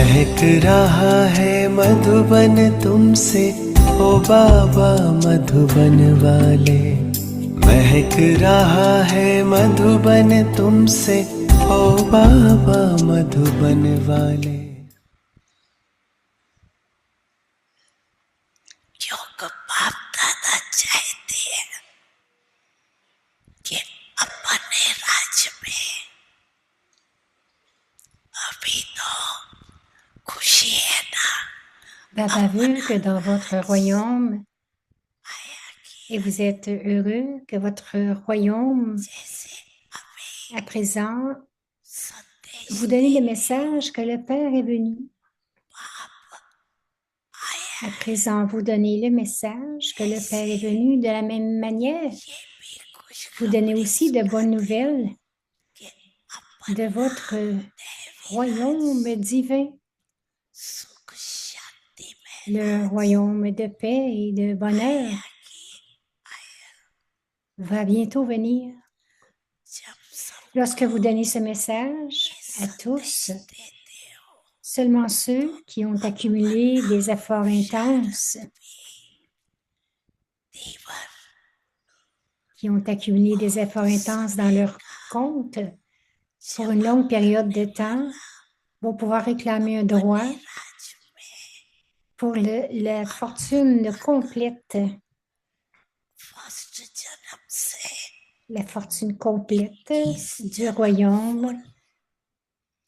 महक रहा है मधुबन तुमसे, ओ बाबा मधुबन वाले। महक रहा है मधुबन तुमसे, ओ बाबा मधुबन वाले। क्योंकि बाप दादा चाहते हैं कि अपने राज्य में अभी तो खुशी है ना। Baba veut que dans votre royaume, et vous êtes heureux que votre royaume, à présent, vous donne le message que le Père est venu. À présent, vous donnez le message que le Père est venu de la même manière. Vous donnez aussi de bonnes nouvelles de votre royaume divin, le royaume de paix et de bonheur va bientôt venir. Lorsque vous donnez ce message à tous, seulement ceux qui ont accumulé des efforts intenses, dans leur compte pour une longue période de temps, vont pouvoir réclamer un droit pour la fortune complète. La fortune complète du royaume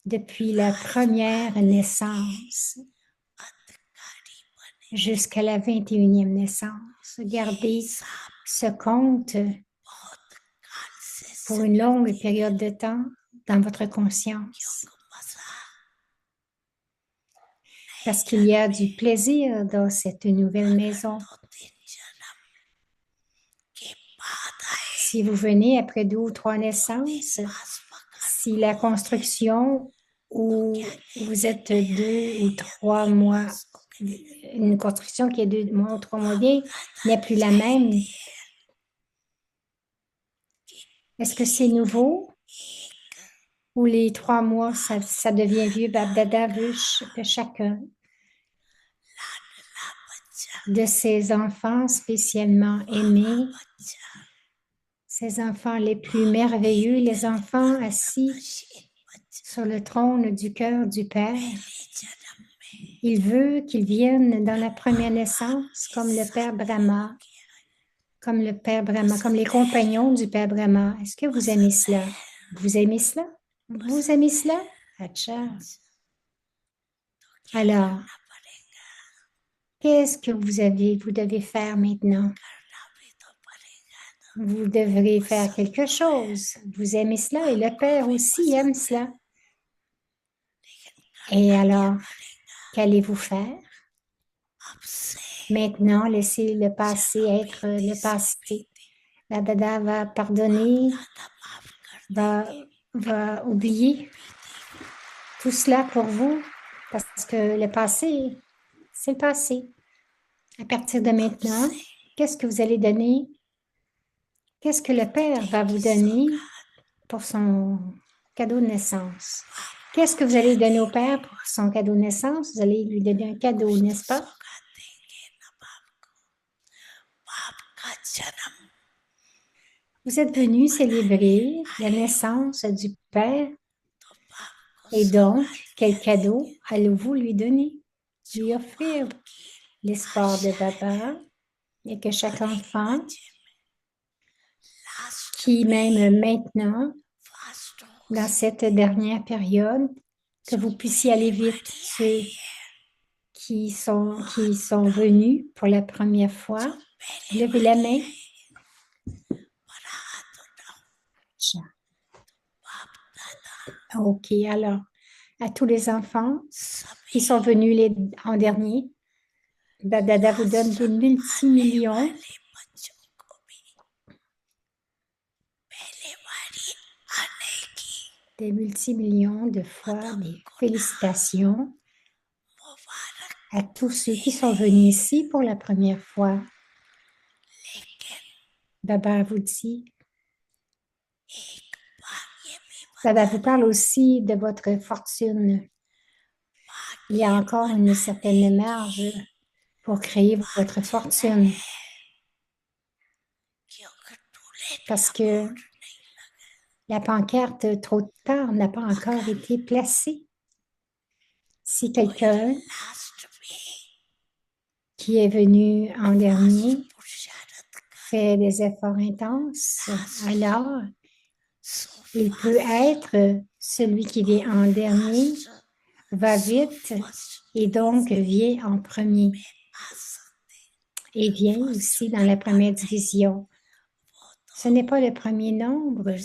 depuis la première naissance jusqu'à la 21e naissance. Gardez ce compte pour une longue période de temps dans votre conscience. Parce qu'il y a du plaisir dans cette nouvelle maison. Si vous venez après 2 ou 3 naissances, si la construction où vous êtes 2 ou 3 mois, une construction qui est 2 mois ou 3 mois vieille, n'est plus la même. Est-ce que c'est nouveau? Ou les 3 mois, ça devient vieux? Bab-Dada veut que chacun de ces enfants spécialement aimés, ces enfants les plus merveilleux, les enfants assis sur le trône du cœur du Père. Il veut qu'ils viennent dans la première naissance comme le Père Brahma, comme les compagnons du Père Brahma. Est-ce que vous aimez cela? Vous aimez cela? Vous aimez cela? Acha. Alors, qu'est-ce que vous devez faire maintenant? Vous devrez faire quelque chose. Vous aimez cela et le Père aussi aime cela. Et alors, qu'allez-vous faire? Maintenant, laissez le passé être le passé. La Dada va pardonner, va oublier tout cela pour vous, parce que le passé, c'est le passé. À partir de maintenant, qu'est-ce que vous allez donner? Qu'est-ce que le Père va vous donner pour son cadeau de naissance? Qu'est-ce que vous allez donner au Père pour son cadeau de naissance? Vous allez lui donner un cadeau, n'est-ce pas? Vous êtes venu célébrer la naissance du Père et donc, quel cadeau allez-vous lui donner? Lui offrir l'espoir de Baba et que chaque enfant qui, même maintenant, dans cette dernière période, que vous puissiez aller vite, ceux qui sont venus pour la première fois, levez la main. OK, alors, à tous les enfants qui sont venus en dernier, Dada vous donne des multimillions de fois, des félicitations à tous ceux qui sont venus ici pour la première fois. Baba vous dit, Baba vous parle aussi de votre fortune. il y a encore une certaine marge pour créer votre fortune क्योंकि दूल्हे parce का que board la pancarte trop tard n'a pas encore été placée. Si quelqu'un last में qui est venu en dernier पुरुषार्थ fait des efforts intenses, alors il so peut être celui qui vient en dernier, va vite et donc vient en premier et vient aussi dans la première division. Ce n'est pas le premier nombre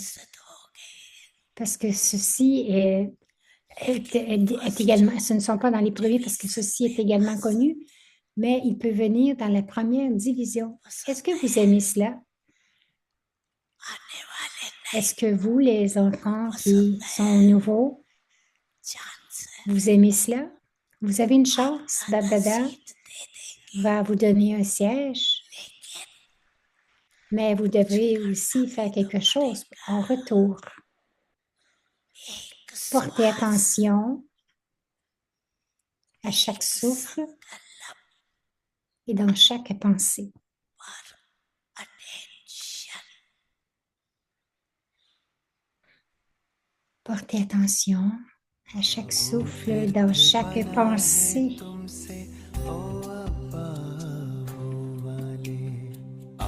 parce que ceci est également, ce ne sont pas dans les premiers parce que ceci est également connu, mais il peut venir dans la première division. Est-ce que vous aimez cela? आने वाले Est-ce que vous, les enfants qui sont nouveaux, चांद से vous aimez cela? Vous avez une chance, Babada seat दे देंगे va vous donner un siège, लेकिन mais vous devez aussi faire quelque chose en retour. एक Portez श्वास attention à chaque एक souffle संकल्प et dans chaque pensée. पर attention Portez attention à chaque souffle dans chaque pensée. तुमसे ओ अब्बा वो वाले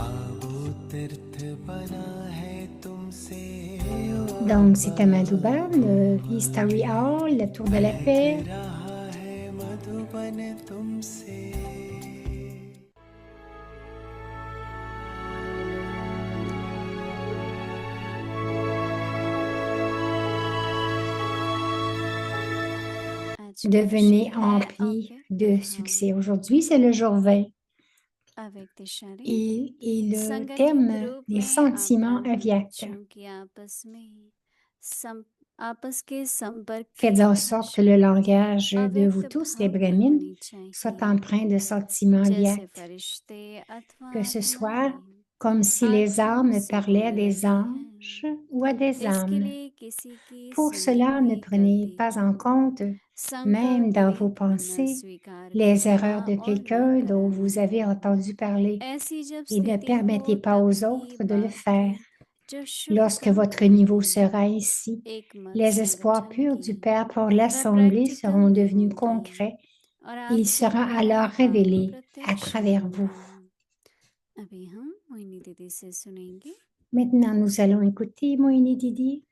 आबो तीर्थ बना है तुमसे ओ Donc, c'est à Madhouban, History Hall, la Tour de la Paix. रहा है मधुबन तुमसे Devenez empli de succès. Aujourd'hui, c'est le jour 20 et le thème des sentiments aviaques. Faites en sorte que le langage de vous tous, les Brahmines, soit empreint de sentiments aviaques, que ce soit comme si les âmes parlaient à des anges ou à des âmes. Pour cela, ne prenez pas en compte, même dans vos pensées, les erreurs de quelqu'un dont vous avez entendu parler et ne permettez pas aux autres de le faire. Lorsque votre niveau sera ainsi, les espoirs purs du Père pour l'Assemblée seront devenus concrets et il sera alors révélé à travers vous. Maintenant, nous allons écouter Moïni Didi.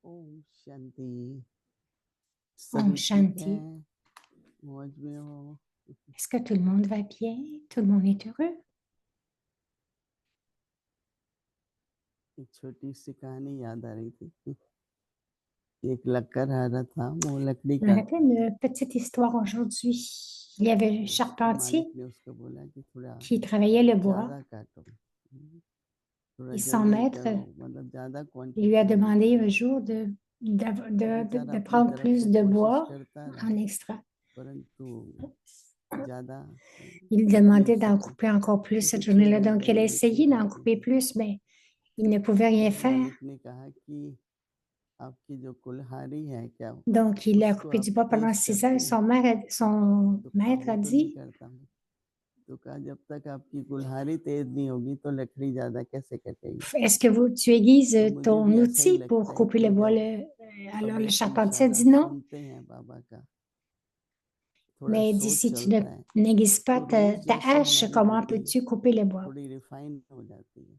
Om Shanti Om सभी ठीक Shanti. है मौज में हो Est-ce que tout le monde va bien? Tout le monde est heureux? एक छोटी सी कहानी याद आ रही थी एक लक्कड़ आ रहा था वो लकड़ी Je me का rappelle une petite histoire aujourd'hui. Il y avait un charpentier मालिक ने उसको बोला कि थोड़ा qui travaillait le bois ज्यादा काटो थोड़ा et son जल्दी maître करो मतलब ज्यादा il lui a क्वांटिटी में demandé un करो jour वो बेचारा de अपनी prendre तरफ plus से de कोशिश bois करता रहा en extra. परंतु ज्यादा Il कर नहीं demandait d'en सका couper encore plus cette क्योंकि journée-là. छेद Donc, il a लगने लगती essayé d'en जाती couper थी plus, mais il ne pouvait rien तो faire. मालिक ने कहा कि आपकी जो कुल्हाड़ी है क्या Donc, il a उसको coupé आप du bois pendant तेज 6 heures. करती हैं Son तो कहा maître वो a तो नहीं dit, करता हूँ तो कहा जब तक आपकी कुल्हाड़ी तेज नहीं होगी तो लकड़ी ज्यादा कैसे कटेगी est-ce que tu aiguises तो मुझे ton भी ऐसा ही outil pour लगता है couper le कि bois? जब Alors, le public charpentier a इशारा dit non. सुनते हैं बाबा का थोड़ा Mais सोच si tu ne चलता है n'aiguises pas तो रोज ta जैसे hache, हमारी comment बुद्धि peux-tu couper le bois? थोड़ी रिफाइन हो जाती है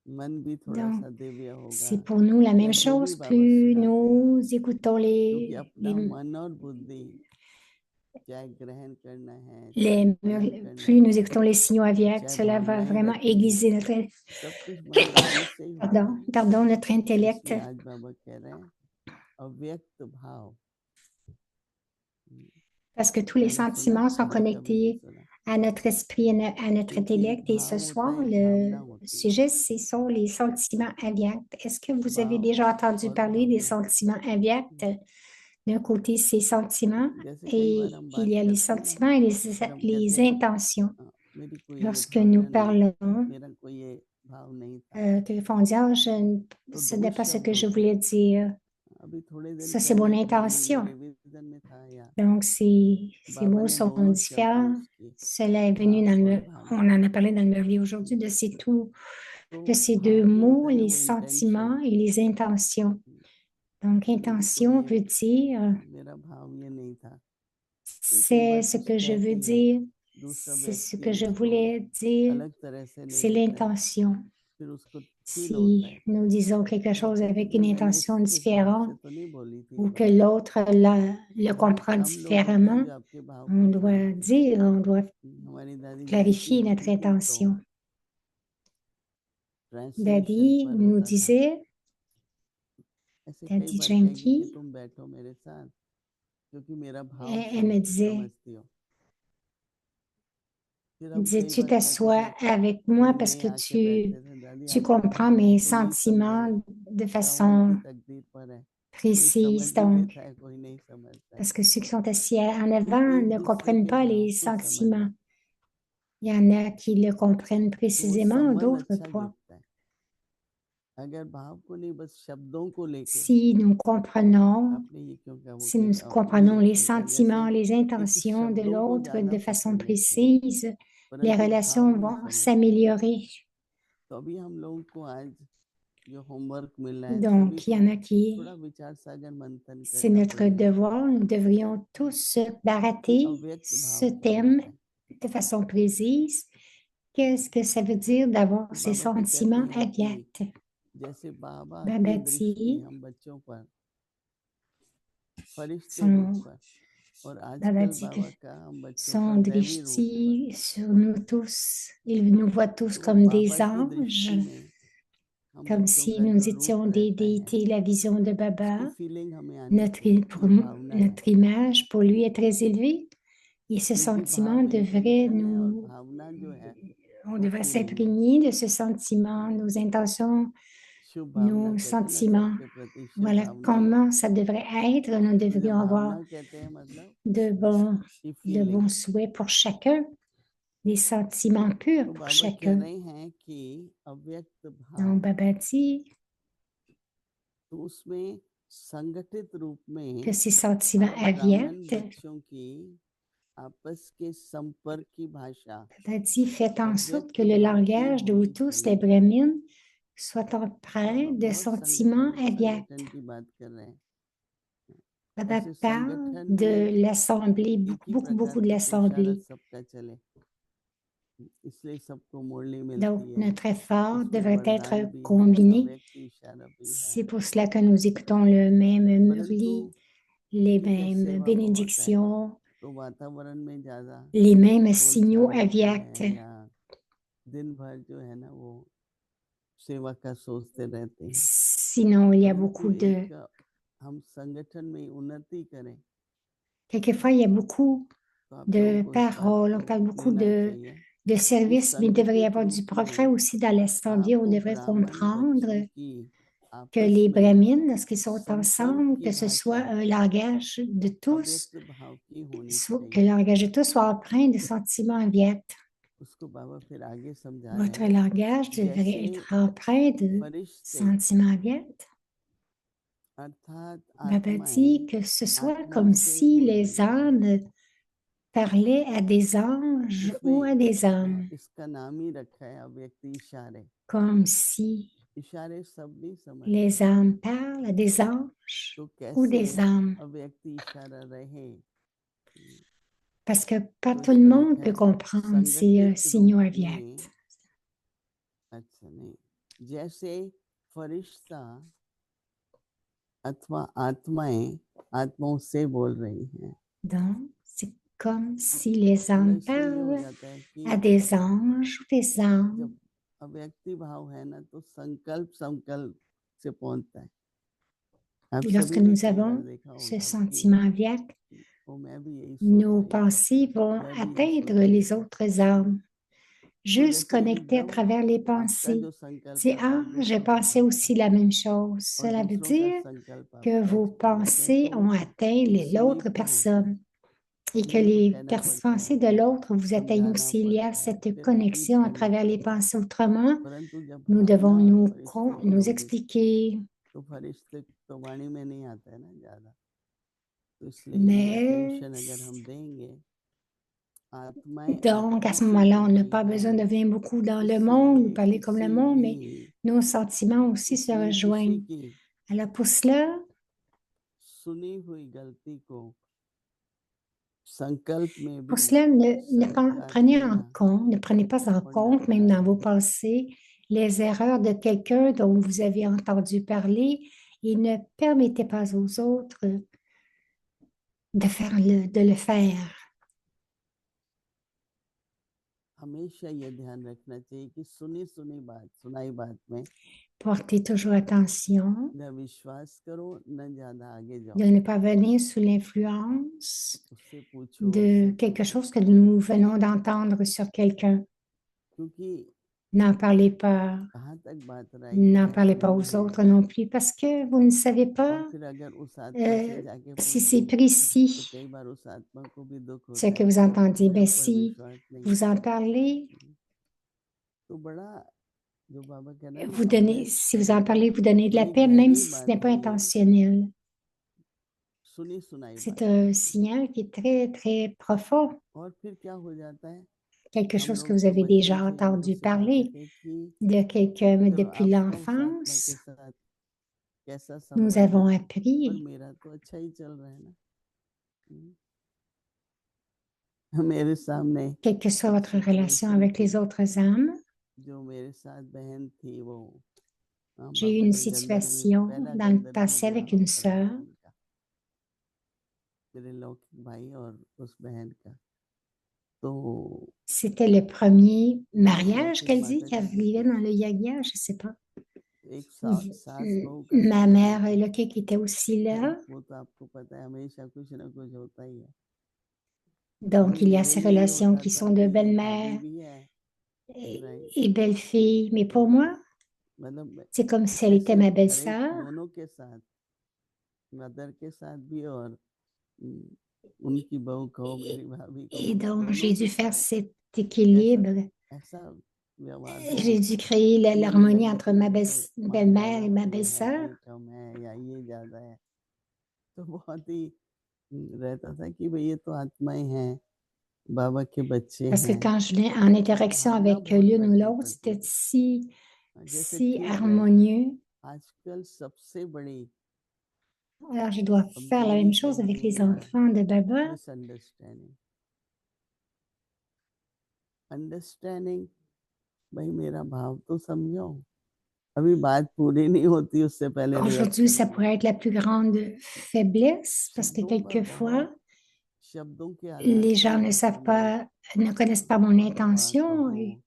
मन भी थोड़ा Donc, सा दिव्य होगा c'est pour nous la या même जो भी chose. बाबा Plus सुनाते हैं nous écoutons क्योंकि अपना मन और बुद्धि चाहे ग्रहण करना है, चाहे les, ग्रहण करना plus nous है, écoutons les signaux aviaques, चाहे cela va भावनाएं vraiment रखनी है, aiguiser notre, सब कुछ मनोवृत्ति से ही होता है। pardon, notre intellect, इसलिए आज बाबा कह रहे हैं अव्यक्त भाव। parce que tous les मैंने सुना sentiments sont अभी कभी भी connectés सुना, à notre esprit et à notre क्योंकि एक intellect. Et ce भाव होता soir, है, एक le भावना होती है। sujet, ce sont les sentiments aviaques. Est-ce que vous avez भाव déjà entendu और parler des भावना, sentiments aviaques? D'un côté, ces sentiments जैसे कई बार et हम il बात y a les करते हैं ना, sentiments et फिर हम les कहते हैं intentions. मेरी कोई ये Lorsque nous भावना नहीं थी, parlons, मेरा कोई ये भाव नहीं था। quelquefois on dit, ah, तो ce दो n'est pas ce शब्द que je होते हैं। voulais dire. अभी थोड़े दिन Ça, c'est bonne पहले मॉर्निंग में intention. रिवीजन में था, या Donc, ces बाबा mots ने sont दोनों शब्द différents. यूज किए, Cela est venu भाव dans और le, भावना। on en a parlé dans le meublé aujourd'hui, de ces tout, तो de ces deux भाव जो mots, होता है ना les वो intention, sentiments et les intentions. Donc, मेरी कोई intention ये veut dire, मेरा भाव ये नहीं था। मैं कई c'est बार ce कुछ que je veux कहती हूँ, dire, दूसरा c'est ce व्यक्ति que je उसको voulais dire, अलग तरह से ले c'est लेता है, l'intention. फिर उसको फील होता Si है nous disons quelque chose avec une मैंने intention इस भाव से différente तो नहीं बोली थी ou que बाबा। l'autre le बहुत comprend कम लोग होते हैं différemment, जो आपके भाव on को doit समझते हैं। dire, on doit हमारी दादी जानकी clarifier notre होती थी तो intention. ट्रांसलेशन Daddy पर nous होता था, disait, ऐसे कई Daddy बार कहेगी कि Janky, तुम बैठो मेरे साथ क्योंकि मेरा भाव elle me disait, समझती हो। फिर elle हम disait, कई tu बार कहते t'assois थे, avec moi कोई parce नए que आके बैठते थे, दादी tu आप comprends mes तो नहीं समझे, sentiments de क्या उनकी façon तकदीर पर है, कोई समझ précise. भी Donc, लेता है, कोई नहीं समझता है। parce que ceux qui sont assis en तो avant एक ne दूसरे comprennent के pas भाव les को समझना, sentiments. Il y en a qui le comprennent तो वो précisément, संबंध d'autres अच्छा pas. जुड़ता है। अगर भाव को नहीं बस शब्दों को लेके Si nous comprenons, आपने ये क्यों कहा, वो si nous कहेगा आपने comprenons ये les क्यों कहा, जैसे sentiments, les एक intentions de शब्दों को l'autre ज्यादा de façon पकड़ लेते हैं précise, les परंतु भाव relations नहीं vont समझते। s'améliorer. तो अभी हम लोगों को आज जो होमवर्क मिल रहा है, सभी Donc, il y को en a qui, थोड़ा विचार सागर मंथन c'est करना notre पड़ेगा devoir, nous devrions tous कि barater अव्यक्त ce भाव क्या thème होता है। de façon précise. Qu'est-ce que ça veut dire d'avoir तो ces बाबा तो कहते sentiments हैं कि aviates? जैसे बाबा की दृष्टि Babati, हम बच्चों पर, फरिश्ते रूप son, पर, और आजकल Babati, बाबा का हम बच्चों son पर दैवी रूप पर, drishti sur nous tous. Il nous voit tous तो comme बाबा des की anges, दृष्टि में हम comme बच्चों si का जो nous रूप étions des रहता है déités. La vision de उसकी Baba, फीलिंग हमें आनी notre, चाहिए, pour ये nous, भावना है। notre image pour lui est très élevée. Et ce क्योंकि sentiment भाव devrait इंटेंशन है और nous, भावना जो है on वो devrait फीलिंग है। s'imprégner de ce sentiment, nos intentions, शुभ भावना nos कहते हैं ना, sentiments. सबके प्रति शुभ Voilà भावना रहे। comment ça devrait être. Nous तो जब devrions avoir भावना कहते हैं मतलब ये de feeling. bons souhaits pour chacun, des sentiments purs तो pour बाबा कह chacun. रहे हैं कि अव्यक्त भाव, Donc, Baba dit तो उसमें संगठित रूप में que ces sentiments आप ब्राह्मण aviates, बच्चों की आपस के संपर्क की भाषा Baba dit, faites en sorte que अव्यक्त le भाव की langage de vous होनी tous, les चाहिए। brahmines, soit empreint बाबा de बहुत sentiments aviates. संगठन की बात कर रहे हैं। Baba ऐसे parle संगठन में de l'assemblée, एक beaucoup, ही beaucoup, प्रकार beaucoup de का पुरुषार्थ l'assemblée. सबका चले, इसलिए सबको मुरली Donc, मिलती है, notre effort उसमें devrait वरदान être भी है, combiné. अव्यक्त इशारा भी है, C'est pour cela que nous écoutons le même परंतु murli, les ठीक है mêmes सेवा बहुत है, bénédictions, तो वातावरण में ज्यादा les mêmes बोलचाल signaux होती aviates. है, या दिन भर जो है ना वो सेवा का सोचते रहते हैं, Sinon, il y a परंतु beaucoup de... एक हम संगठन में उन्नति करें Quelquefois, il y a beaucoup तो आप लोगों de को इस बात paroles, on को parle beaucoup लेना चाहिए de कि services, mais il devrait y संगठित avoir du रूप progrès में aussi dans l'assemblée. On आपको devrait ब्राह्मण comprendre बच्चों की que आपस les में brahmines, lorsqu'ils sont संपर्क ensemble, की que ce soit भाषा un langage de tous, अव्यक्त भाव की होनी que चाहिए। le langage de tous soit empreint de sentiments aviates. उसको बाबा फिर आगे समझा रहे Votre हैं, langage devrait जैसे être empreint de फरिश्ते sentiments aviates. अर्थात Baba आत्माएं dit que ce soit आत्मा comme से si बोल les रही हैं, âmes parlaient à des anges ou à उसमें des âmes, इसका नाम ही रखा है अव्यक्त इशारे। comme si इशारे सब नहीं समझते, les âmes parlent à des anges तो ou कैसे des âmes. अव्यक्त इशारा रहे, Parce que pas तो tout इस le पर monde लिखा peut है comprendre ces संगठित signaux रूप aviates. में, अच्छा नहीं, जैसे फरिश्ता अथवा आत्माएं आत्माओं से बोल रही हैं, Donc, c'est comme si les âmes मतलब इसमें ये हो parlent जाता है à कि des anges ou des âmes. जब अव्यक्ति भाव है ना तो संकल्प संकल्प से पहुंचता है। आप Et lorsque सभी ने nous कई बार avons देखा ce होगा कि sentiment aviaque, वो मैं भी यही सोच nos रही हूँ, pensées vont मैं भी यही सोच atteindre रही les हूँ। autres âmes, तो juste जैसे connectées à एकदम travers les आपका pensées. जो संकल्प C'est, है ah, j'ai परिपूर्ण हो pensé जाता aussi है la même chose. और Cela veut दूसरों का dire संकल्प आप que vos कैच कर लेते हैं, pensées तो ont atteint l'autre सुनीपना होता है। personne et que नहीं तो les कहना पड़ता pensées है, de l'autre vous atteignent समझाना aussi. Il y a पड़ता है, cette फिर रिपीट connexion à करना travers les पड़ता है। pensées. Autrement, परंतु जब nous devons भावना nous, परिस्थिति nous होगी expliquer. तो फरिश्ते तो वाणी में नहीं आता है ना ज्यादा, तो इसलिए ये Mais अटेंशन अगर हम देंगे, आत्माएं donc, à आपकी ce से moment-là, on n'a जुड़ी pas besoin de हैं, venir beaucoup dans le monde ou इसीलिए parler comme le किसी monde, भी mais nos sentiments aussi se इसलिए किसी rejoignent. की Alors, pour cela, सुनी हुई गलती को संकल्प में pour भी cela, स्वीकार prenez en करना compte, ne prenez pas en और compte, même dans vos नकारना pensées, les erreurs de quelqu'un dont vous avez entendu parler et ne permettez pas aux autres de le faire. हमेशा ये ध्यान रखना चाहिए कि सुनी सुनी बात सुनाई बात में Portez toujours attention न विश्वास करो न ज्यादा आगे de जाओ, ne pas venir sous l'influence उससे पूछो, de उससे quelque पूछो, chose que nous venons d'entendre sur quelqu'un. क्योंकि N'en parlez pas, कहाँ तक बात राइट n'en है parlez pas नहीं aux है, autres non plus parce que vous ne savez और pas फिर अगर उस आत्मा से जाके si c'est पूछो तो précis कई बार उस आत्मा को भी दुख ce होता que है vous कि entendez. मेरे Mais ऊपर si विश्वास नहीं vous है। en parlez, तो बड़ा जो बाबा कह रहे हैं ना, vous donnez, si vous en understanding parlez, vous donnez de la बड़ी peine, même गहरी si ce बात n'est pas है ये, intentionnel. सुनी सुनाई C'est बात। un signal qui est très, très profond, और फिर क्या हो जाता है, quelque हम chose que लोग vous तो avez बचपन déjà से ये तो entendu सिखाते parler थे कि de quelqu'un चलो depuis आपका उस आत्मा के l'enfance. साथ कैसा Nous संबंध avons है, पर appris, मेरा तो अच्छा ही चल रहा है ना। मेरे सामने quelle que soit एक votre relation सिचुएशन avec थी, les autres âmes, जो मेरे साथ बहन थी, वो j'ai eu बाबा une ने गंदरवी में situation पहला dans le गंदरवी passé avec विवाह une पढ़ाया sœur. उनका, मेरे लौकिक भाई और उस बहन का। तो C'était le premier मेरी mariage लौकिक qu'elle dit माता qui जी ने arrivait dans कुछ le yagya, je sais pas. एक सास बहू का Ma संबंध mère था। Loki qui était aussi खैर là. वो तो आपको पता है, हमेशा कुछ ना कुछ होता ही है। Donc, il y मेरे a लिए ces यही relations होता qui था sont de कि ये भाभी belle-mère भी है, right, et belle-fille. Mais pour moi, मतलब c'est comme si elle était ऐसे ma हर एक belle-sœur. दोनों के साथ, मदर के साथ भी और उनकी बहू कहो, मेरी भाभी Et कहो, donc, दोनों j'ai के dû faire साथ cet ऐसा équilibre. ऐसा व्यवहार हो J'ai dû créer कि मुझे l'harmonie लगे entre कि ma ये तो माँ belle-mère ज्यादा et ma प्रिय है, belle-sœur. ये कम है, या ये ज्यादा है। तो बहुत ही रहता था कि भाई ये तो आत्माएं हैं, बाबा के बच्चे Parce que हैं, quand je venais en तो interaction भावना avec बहुत l'une ou प्रकट l'autre, होती c'était थी। जैसे si ठीक है, harmonieux. आजकल सबसे बड़ी Alors, je dois faire la कमजोरी même chose कहीं avec les यही है, enfants de Baba. Misunderstanding. Understanding, भाई मेरा भाव तो समझो, अभी बात पूरी नहीं होती उससे पहले Aujourd'hui, रिएक्शन ça हो pourrait जाता être la है। plus grande faiblesse parce que शब्दों पर quelquefois, बहुत, शब्दों के आधार les पर gens ne बहुत savent हम लोग pas, ne connaissent pas mon वाह वाह intention. कहो, Et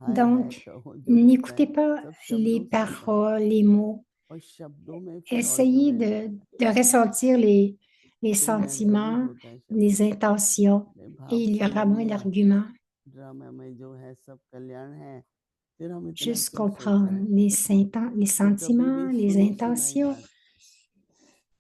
हाय हाय donc, कहो, जो होता n'écoutez है pas सब les शब्दों से होता है, paroles, les mots. और शब्दों में फिर Essayez आर्गुमेंट आता है, de ressentir les फिर मेंटली sentiments, होता है शब्दों les में। intentions et भाव il y समझ aura moins लिया, d'arguments. ड्रामा में जो है सब कल्याण है, फिर हम इतना Juste क्यों सोच comprendre रहे हैं। les तो कभी भी sentiments, les सुनी सुनाई intentions. बात,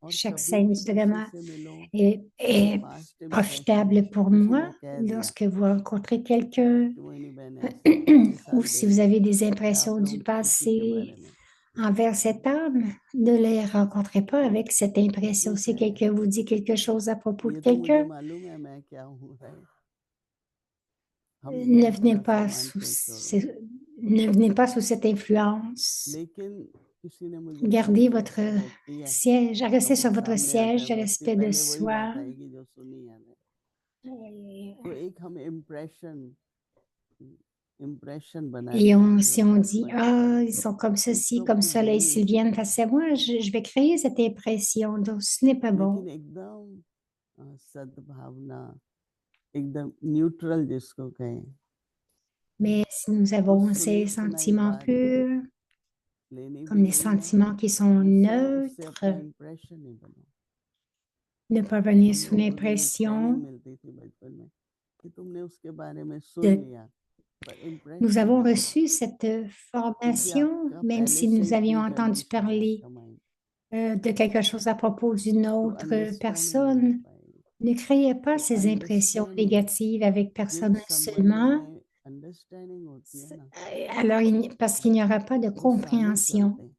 और Chaque कभी scène भी du किसी drama से मिलो, कोई est past impression profitable pour किसी moi ने कह दिया lorsque vous rencontrez quelqu'un कि मोहिनी बहन ऐसा आपके साथ ou si vous गई avez des या आप impressions du लोगों को किसी के passé बारे में, envers cette âme, ne les rencontrez pas avec cette impression. ठीक Si है, quelqu'un vous dit quelque chose à propos de ये तो मुझे quelqu'un, मालूम है मैं क्या हूँ, राइट, हम ne बहुत venez बड़ा pas सामान sous, फेंक छोड़ो। ne venez pas sous cette influence. लेकिन किसी ने मुझे कहा Gardez ये votre ऐसा व्यक्ति है, siège, अब restez वो sur votre सामने आता है siège de व्यक्ति, respect de पहले वही soi. बात आएगी जो सुनी है ना। तो एक हम इम्प्रेशन इम्प्रेशन बनाए Et रखेंगे si उस on dit, आत्मा के ah, बारे ils में, sont comme एक ceci, तो comme अपनी cela, et बुरी s'ils viennent face à moi, je vais créer cette impression. Donc, ce n'est pas लेकिन bon. एकदम सद्भावना एकदम न्यूट्रल जिसको कहें, Mais si nous तो avons सुनी ces सुनाई sentiments बात purs, लेनी भी comme des नहीं है, sentiments qui sont दूसरा उससे अपना neutres, इम्प्रेशन नहीं बनो। ne pas venir हम sous लोगों को ये ट्रेनिंग l'impression मिलती थी बचपन में कि तुमने उसके बारे में सुन de... लिया, पर Nous इम्प्रेशन avons मत बनो, reçu cette क्योंकि formation, आपका même पहले si से ही nous avions pre entendu condition है parler आपका mind de quelque chose à propos d'une तो autre अंडरस्टैंडिंग नहीं हो personne. पाएगी। Ne créez pas तो ces impressions understanding négatives avec जिन personne संबंधों seulement, में अंडरस्टैंडिंग होती है ना, alors parce qu'il n'y aura pas de वो सालों compréhension. चलते हैं,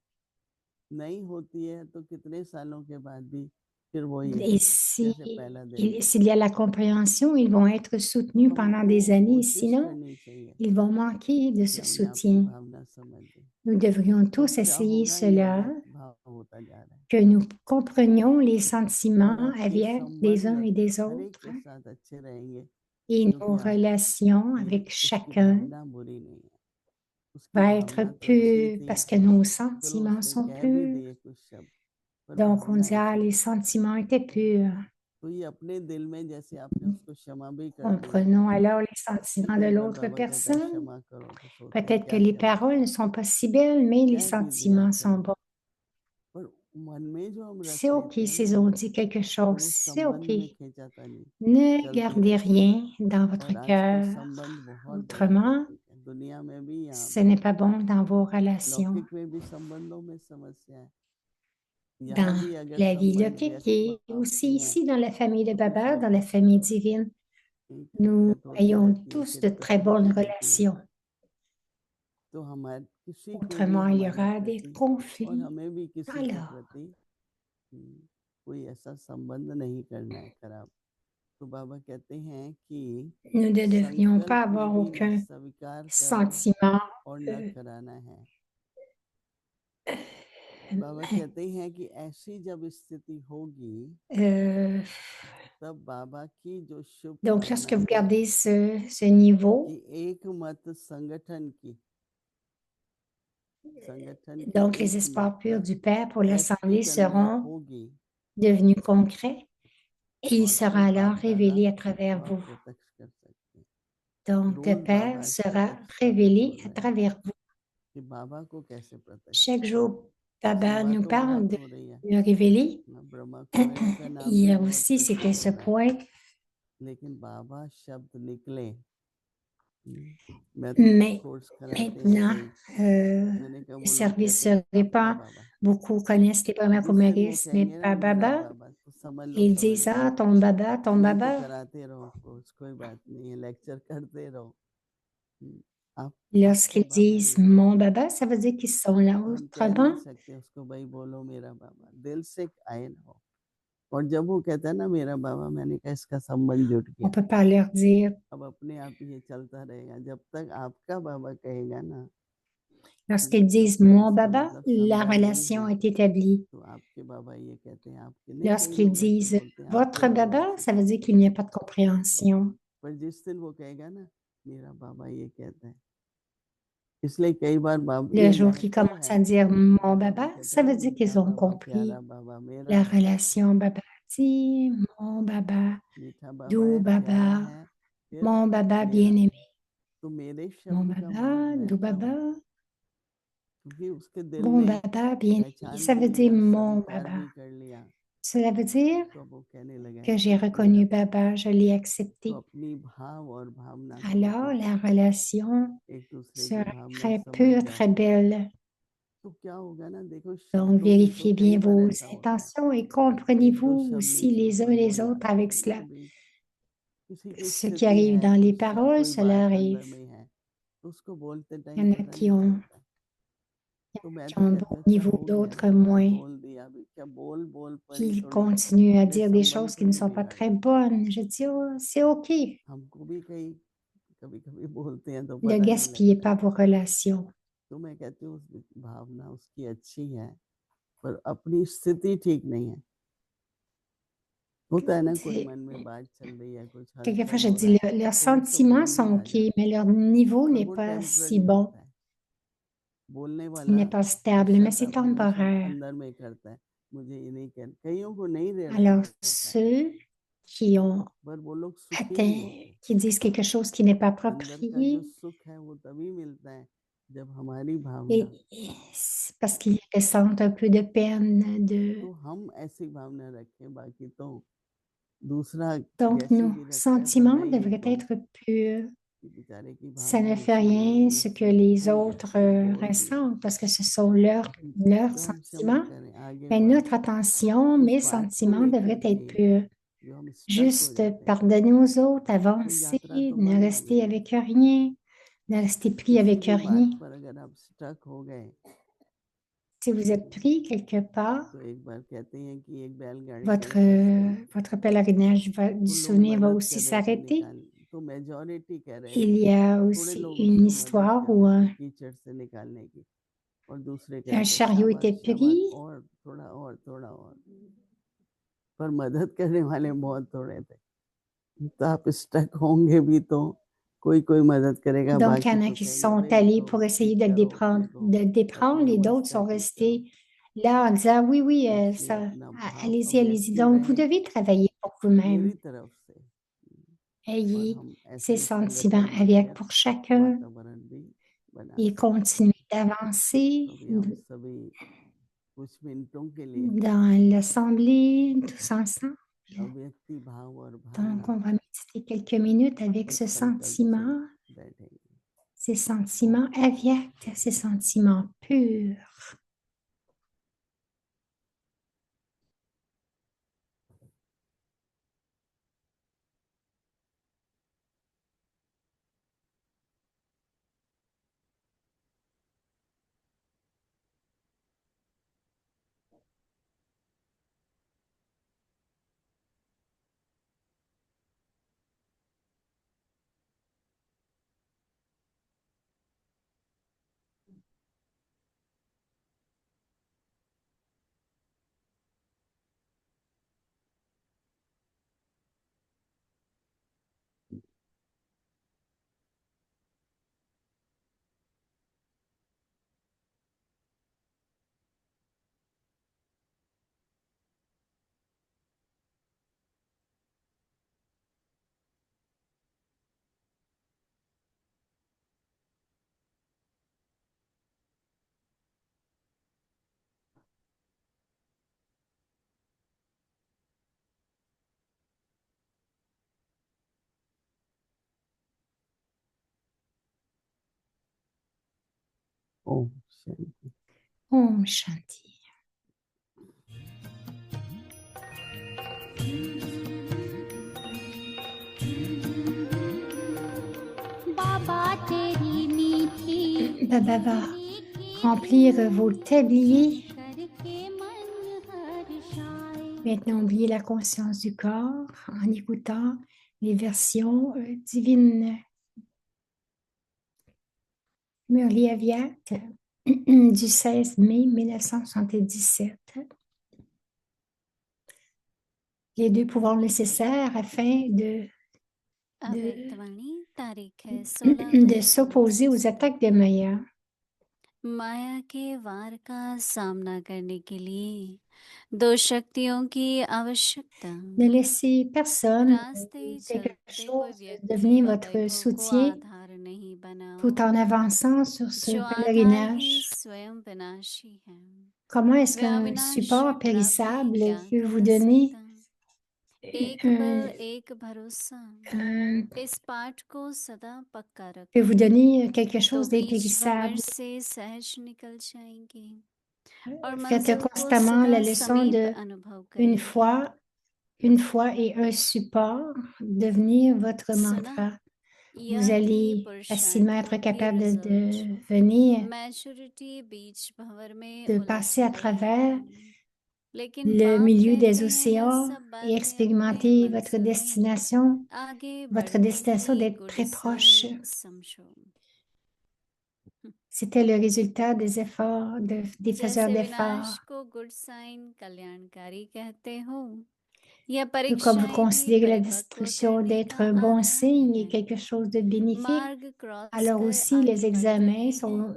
नहीं होती है तो कितने सालों के बाद भी फिर वही है Et जैसे पहला दिन था। s'il y a la compréhension, ils vont être तो soutenus pendant हमको des années. कोशिश Sinon, करनी चाहिए ils vont manquer de कि ce हमने आपकी soutien. भावना समझ ली। Nous devrions तो tous क्या essayer होगा, ये cela, अलग भाव होता जा रहा है que nous comprenions les और sentiments आपके avec des uns संबंध et des हर एक autres के साथ अच्छे रहेंगे et nos क्योंकि relations आपकी avec उसकी chacun भावना बुरी नहीं है, उसकी va être भावना तो अच्छी pure थी। parce que nos चलो sentiments उसने sont कह भी purs. दिए कुछ शब्द पर Donc, on Bhavna dit, ah, ऐसी les थी। sentiments étaient purs. तो ये अपने दिल में जैसे आपने उसको क्षमा भी कर दिया, Comprenons alors les फिर sentiments de कई बार l'autre बाबा कहता है personne. क्षमा करो, तो सोचते हैं Peut-être que क्या les क्षमा paroles करें, ne sont pas si belles, mais les कह भी दिया sentiments sont चलो, bons. पर मन में जो हम रख C'est OK लेते हैं ना s'ils ont dit quelque तो chose, वो c'est OK. संबंध में खींचाता नहीं, Ne चलते gardez रहता है। rien dans votre और आजकल cœur. संबंध बहुत बड़ा Autrement, टॉपिक है, दुनिया में भी यहाँ ce भी। n'est pas bon dans vos relations. लौकिक में भी संबंधों में समस्या है, यहाँ Dans भी अगर la vie संबंध logique व्यर्थ et भाव के aussi हैं ici dans la famille de तो कुछ Baba, ना dans la कुछ famille divine, nous दिक्कत होती ayons रहती है, tous de très खिटपट bonnes होती रहती है। relations. तो हमारे किसी के भी Autrement, il y हमारे aura des प्रति और conflits. हमें भी किसी के Alors, प्रति कोई ऐसा संबंध नहीं करना है खराब। तो बाबा कहते हैं कि nous ne devrions pas संकल्प में avoir भी न aucun स्वीकार करो sentiment. और न कराना है। बाबा कहते हैं कि ऐसी जब स्थिति होगी euh, तब बाबा की जो शुभ donc, lorsque कामना vous है gardez ce niveau, कि एक मत संगठन की donc les एक espoirs purs मत du Père pour l'Assemblée practical में seront होगी devenus concrets et il और फिर sera alors बाप दादा révélé à उसको travers आप vous. प्रत्यक्ष कर सकते हैं। Donc, le रोज बाबा Père इस sera प्रत्यक्षता को révélé बोल à रहे हैं travers vous. कि बाबा को कैसे प्रत्यक्ष Chaque करें। jour, Baba सेवा nous तो parle बहुत de हो रही है, le révéler. ब्रह्मा कुमारी का नाम भी Hier बहुत aussi, c'était प्रसिद्ध ce हो रहा है, point. लेकिन बाबा शब्द निकले। मैं तो Mais कोर्स कराते हैं maintenant, कई, मैंने कहा le वो लोग service कहते se हैं आपका répand. बाबा, Beaucoup connaissent les तो Brahma जिस दिन वो Kumaris, mais कहेंगे ना pas मेरा Baba. बाबा तो Ils समझ disent, लो ah, ton नहीं तो Baba. कराते रहो कोर्स, कोई बात नहीं है, लेक्चर करते रहो। आप आपका Lorsqu'ils बाबा disent ये कहते mon हैं, Baba, ça veut dire qu'ils sont là तो हम कह नहीं autrement. सकते उसको भाई बोलो मेरा बाबा, दिल से आए ना हो। और जब वो कहता है ना मेरा बाबा, मैंने कहा इसका संबंध जुट On गया। peut pas leur dire. अब अपने आप ये चलता रहेगा जब तक आपका बाबा कहेगा ना, Lorsqu'ils तब disent तक mon इसका Baba, मतलब la समझा नहीं relation है। est établie. तो आपके बाबा ये कहते हैं आपके, नहीं कई Lorsqu'ils लोग ऐसे disent बोलते हैं आपके votre बाबा Baba, ऐसे ça veut कहते dire हैं। qu'il n'y a pas de compréhension. पर जिस दिन वो कहेगा ना मेरा बाबा ये कहता है, इसलिए कई बार बाबा Le ये jour qu'ils नेचुरल commencent है à dire कि mon बाबा Baba, कहता ça है ना veut dire मीठा qu'ils ont बाबा, प्यारा compris बाबा, मेरा la बाबा, relation Baba dit, mon Baba, मीठा बाबा doux है, प्यारा Baba, है, फिर mon Baba मेरा bien-aimé, बाबा। तो मेरे mon शब्द का भाव Baba, doux महत्व है Baba, क्योंकि उसके दिल bon ने Baba bien-aimé. पहचान Ça भी veut dire लिया, mon स्वीकार Baba. भी कर लिया, Cela veut dire तो वो कहने लगा que j'ai मेरा reconnu बाबा। Baba, je l'ai तो accepté. अपनी भाव और भावना को Alors, देखो, la relation एक दूसरे की sera भावना très समझ pure, जाओ très belle. तो क्या होगा ना, देखो Donc, शब्दों में तो vérifiez कई bien बार vos ऐसा होता है, intentions et एक दो comprenez-vous शब्द aussi मीठे les uns कोई les बोल autres आता है avec कि cela. भाई किसी की Ce qui स्थिति arrive है, dans les कुछ है, paroles, कोई cela बात अंदर arrive. में है, तो उसको बोलते Il time y en a पता qui नहीं ont, चलता। तो मैं qui तो ont un कहता bon अच्छा niveau, हो गया, d'autres क्या moins. बोल दिया अभी, क्या बोल बोल पर ही Ils थोड़ी continuent à अपने dire des संबंध choses qui ne थोड़ी sont pas très बिगाड़ेंगे। bonnes. Je dis, oh, c'est OK. हमको भी कई कभी कभी बोलते हैं तो Ne पता नहीं gaspillez लगता pas है। vos relations. तो मैं कहती हूँ उस भावना उसकी अच्छी है पर अपनी स्थिति ठीक नहीं है। होता है ना, कोई मन में बात चल रही है, कुछ Quelquefois, हलचल je हो dis, रहा है leurs तो वो तो sentiments बोल भी sont आ OK, जाता mais है, leur niveau पर n'est वो pas si टेम्पररी bon. होता है। बोलने Il वाला n'est pas stable, mais shut c'est up हमेशा temporaire. अंदर में करता है, मुझे ये नहीं कहना, कईयों को नहीं Alors, रियलाइज होता है। ceux qui ont पर वो लोग सुखी atteint, नहीं होते। qui disent quelque chose qui n'est pas अंदर का जो approprié. सुख है वो तभी मिलता है जब हमारी भावना, Et c'est parce qu'ils ressentent un peu de peine. तो हम ऐसी भावना रखें, बाकी तो दूसरा Donc, जैसी nos भी रखता है, पर sentiments मैं ये devraient कहूँ être purs. कि बेचारे की Ça ne भावना fait इसीलिए rien ये ce que les हो autres जाती है, बोर भी ressentent parce que ce sont leurs तो हम क्षमा sentiments. करें, आगे Mais बढ़ें, notre attention, उस mes बात को sentiments लेकर devraient être के purs. जो हम स्टक हो Juste जाते हैं, pardonner aux autres, तो avancer, यात्रा तो ne बंद हो rester गई। avec rien, ne rester pris किसी avec भी बात rien. पर अगर आप स्टक हो गए, Si vous êtes pris quelque part, तो एक बार कहते हैं कि एक बैलगाड़ी votre, कहीं फंस गई, votre pèlerinage du तो लोग souvenir va मदद aussi कर रहे थे s'arrêter. निकाल, तो मेजॉरिटी कह रहे Il थे, y a थोड़े aussi लोग une उसको मदद histoire कर où रहे थे कीचड़ से निकालने की, और दूसरे कह un रहे थे chariot शाबाश était शाबाश, pris. और थोड़ा और थोड़ा और, पर मदद करने वाले बहुत थोड़े थे। तो आप स्टक होंगे भी तो कोई कोई मदद करेगा, Donc, il y बाकी en a तो qui कहेंगे sont भाई allés pour छोड़ो, essayer ठीक de le करो अपने déprendre, को, de le déprendre. अपनी Les d'autres अवस्था sont ठीक करो, restés là en disant, oui, oui, इसलिए अपना भाव allez-y, allez-y. Objective Donc, vous रहे devez travailler pour vous-même. मेरी तरफ से, और Ayez हम ऐसा ces ही sentiments संगठन avec बनकर pour chacun वातावरण भी बना et सकते हैं। continuez d'avancer अभी हम सभी कुछ मिनटों के लिए dans l'assemblée tous ensemble. अव्यक्ति भाव और Donc, भावना on va méditer quelques minutes avec के ce संकल्प से sentiment, बैठेंगे। ces sentiments aviects, ces sentiments purs. Om Shanti. Om Shanti. बाबा तेरी मीठी Baba va remplir vos tabliers. करके मन हर्षाए। Maintenant, oubliez la conscience du corps en écoutant les versions divines. Murli Aviat du 16 mai 1977. Les deux pouvoirs nécessaires afin अव्यक्तवाणी तारीख है 16 de s'opposer aux attaques de Maya. माया के वार का सामना करने के लिए दो शक्तियों की आवश्यकता। Ne laissez personne रास्ते ou quelque चलते कोई chose व्यक्ति devenir व votre वैभव को soutien आधार नहीं बनाओ, tout en avançant sur ce जो आधार ही pèlerinage. स्वयं विनाशी है। Comment est-ce वह qu'un अविनाशी support प्राप्ति périssable क्या peut vous कर donner सकता? एक बल एक भरोसा, इस पाठ को सदा पक्का peut vous रखो, donner quelque तो chose बीच d'impérissable? भंवर से सहज निकल जाएंगे और Faites मंजिल को constamment la सदा leçon समीप de अनुभव une करेंगे। fois et un support devenir votre सुना, mantra. Vous यह थी allez facilement être पुरुषार्थों की capable result. de venir, maturity बीच भंवर में de उलझ passer à गई travers है, लेकिन le बाप milieu des कहते हैं यह océans सब et बातें अपने expérimenter votre मंजिल में destination, आगे votre बढ़ते destination ही d'être good très proche. Sign समझो। C'était le résultat des efforts, des faiseurs जैसे d'efforts. विनाश को गुड साइन कल्याणकारी कहते हो, यह Tout comme vous परीक्षाएं भी considérez la परिपक्व destruction करने d'être का un bon आधार signe et है। quelque chose de bénéfique, मार्ग क्रॉस alors कर aussi les आगे बढ़ examens रहे हैं,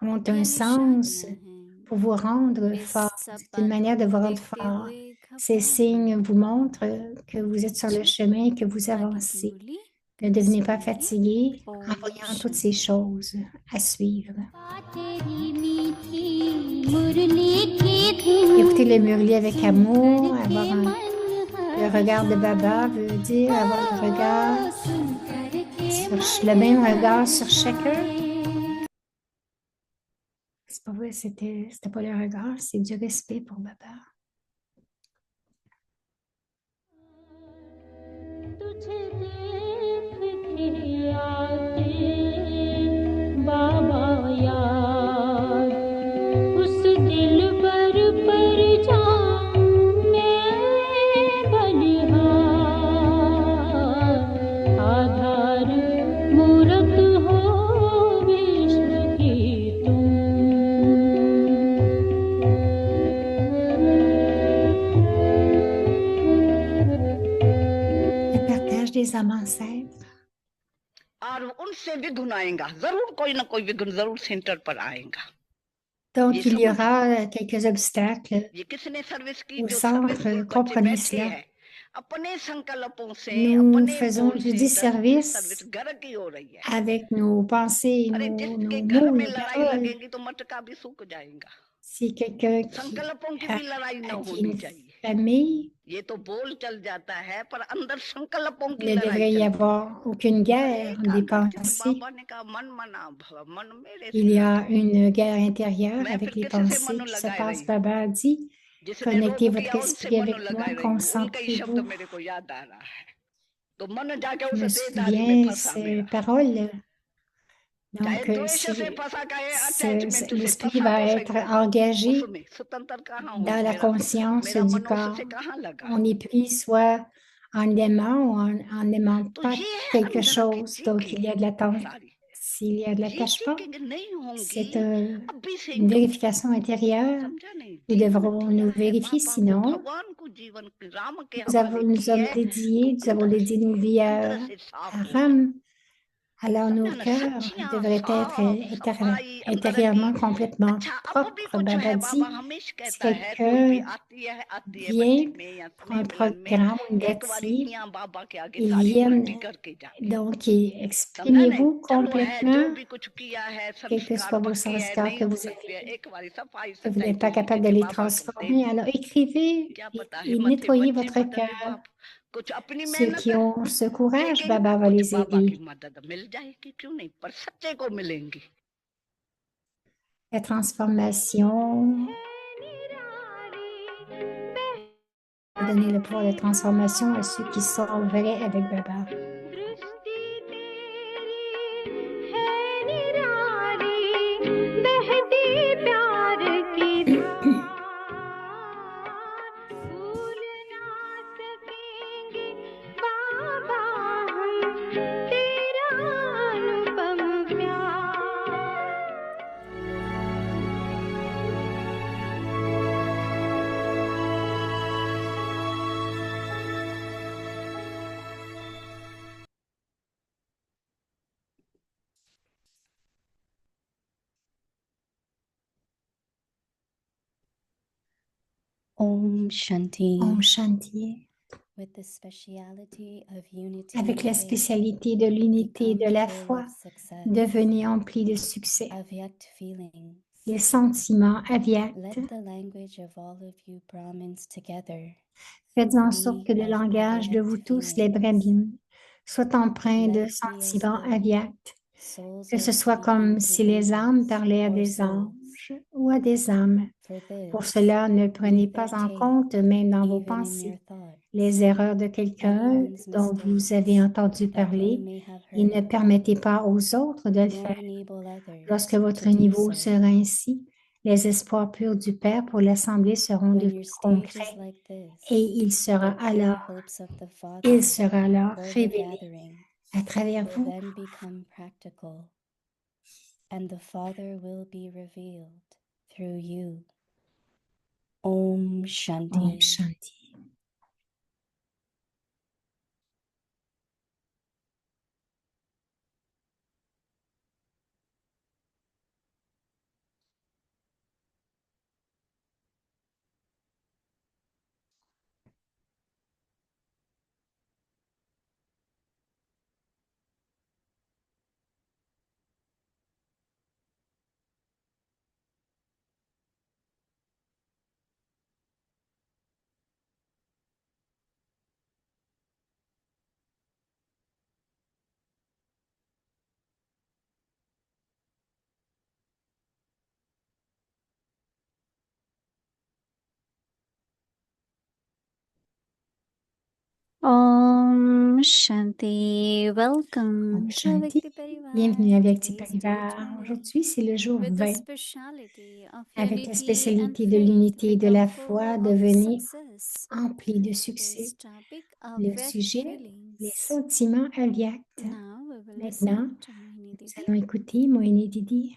ont un यह sens निशानियां हैं। pour vous rendre इस fort. सब C'est une बातों manière de को vous rendre देखते fort. हुए Ces signes vous montrent que vous êtes sur le chemin et que vous avancez. Ne devenez pas fatigué en voyant toutes ces choses à suivre. Écoutez le murli avec amour. Le regard de Baba veut dire avoir le même regard sur chacun. C'est pas vrai, c'était pas le regard, c'est du respect pour Baba. Le partage des âmes ancêtres. और उनसे विघ्न आएगा, जरूर कोई ना कोई विघ्न जरूर सेंटर पर आएगा। Donc, il y aura quelques obstacles ये किसने सर्विस की? au जो सर्विस centre. बच्चे Comprenez बैठे cela. हैं अपने संकल्पों से, Nous अपने faisons, बोल je से, dis सर्विस service घर की हो रही है। avec nos pensées, अरे nos जिसके mots, घर में nos लड़ाई paroles. लगेगी तो मटका भी सूख जाएगा। Si quelqu'un संकल्पों की a, भी लड़ाई न qui होनी une चाहिए। famille, ये तो बोल चल जाता है पर अंदर संकल्पों की ne लड़ाई devrait y चलती है। avoir aucune guerre des एकाग्रचित pensées. बाबा ने कहा मन मना भव, मन मेरे Il से y लगा। a une guerre intérieure मैं avec फिर les किससे pensées मन qui se लगाए passe. रही? Baba a dit, जिसने connectez रोग किया votre उनसे esprit मन avec moi, लगाए रही हूँ। उनका ही शब्द concentrez-vous. मेरे को याद आ रहा है तो मन जाके Je उस me देहधारी में souviens फंसा ces मेरा। paroles. चाहे Donc, द्वेष से फंसा, चाहे अटैचमेंट से l'esprit फंसा va तो सही être पर engagé उसमें स्वतंत्र कहाँ हो? dans la conscience मेरा du मन corps. उससे कहाँ लगा? On est pris soit en l'aimant ou en n'aimant तो pas ये है quelque अंदर की chose. Donc, चीखें il y a de l'attachement. सारी। S'il y a de ये l'attachement, चीखें नहीं होंगी c'est अभी से une इनको vérification intérieure. समझा नहीं। Nous जीवन devrons दिया nous है vérifier, बाबा को, sinon भगवान को जीवन राम के हवाले nous की sommes है तो dédiés, nous avons अंदर dédié से nos vies अंदर से à साफ हो जाए। Ram. Alors nos समझा ना? cœurs सच्चियां devraient être साफ सफाई अंदर intérieurement की। complètement अच्छा अब भी propres. कुछ है, Baba बाबा dit, हमेशा si कहता है कोई भी quelqu'un आती है vient भट्टी में या pour un स्नेह मिलन में, programme ou une एक बारी gâterie, यहाँ बाबा के आगे ils सारी viennent. उल्टी करके जाए। Donc, समझा नहीं? exprimez-vous चलो है जो complètement, भी कुछ किया है, quels que संस्कार soient vos पक्के है, sanskars नहीं que हो vous सकते हैं, avez, एक बारी सफाई que vous सच्चाई n'êtes को pas लिखे capable de के les बाबा को दे transformer. दो। Alors, écrivez क्या et, पता है मथे nettoyez बच्चे votre बदले cœur. बाप, कुछ अपनी Ceux मेहनत qui ont ce courage, फेंकेंगे, Baba va कुछ les बाबा की aider. मदद मिल जाएगी, क्यों नहीं, पर सच्चे को मिलेंगी। La transformation, donner le pouvoir de transformation à ceux qui sont vrais avec Baba. Om Shanti. Om Shanti. With the speciality of unity Avec and la faith, spécialité de l'unité et de become la full foi, of success. devenez empli de succès. Avyakt feelings. Les sentiments Let avyakts. the language of all of you Brahmins together Faites en sorte que be le of langage de vous avyakt tous, les feelings. brahmins, soit empreint Let de it be as sentiments though avyakts, souls que are ce soit speaking comme to si les âmes angels parlaient à or des souls. anges ou à des âmes. For Pour this, cela, ne prenez pas en meditate compte, même dans vos even in your pensées, thoughts. les erreurs de quelqu'un Anyone's dont vous avez mistakes entendu that they parler may have et ne heard, permettez pas aux autres de le nor faire. enable others Lorsque votre to do niveau so. sera ainsi, les espoirs purs du Père pour l'Assemblée seront When devenus your stage concrets is like this, et il sera the pure alors hopes of the il Father sera alors for the révélé gathering à travers will vous. then become practical, and the Father will be revealed through you. Om Shanti. Om Shanti. Om Shanti. Welcome Om to Shanti. Vyakti Parivar. Bienvenue à Vyakti Today's day Parivar. 20 Aujourd'hui, c'est le jour with the 20 speciality of avec la unity and spécialité de faith l'unité et de la become foi, full of devenez success. empli de Today's succès. topic Le Avyakt sujet, les feelings. sentiments avyakts. Now we will Maintenant, listen to Mohini nous Didi. allons écouter Mohini Didi.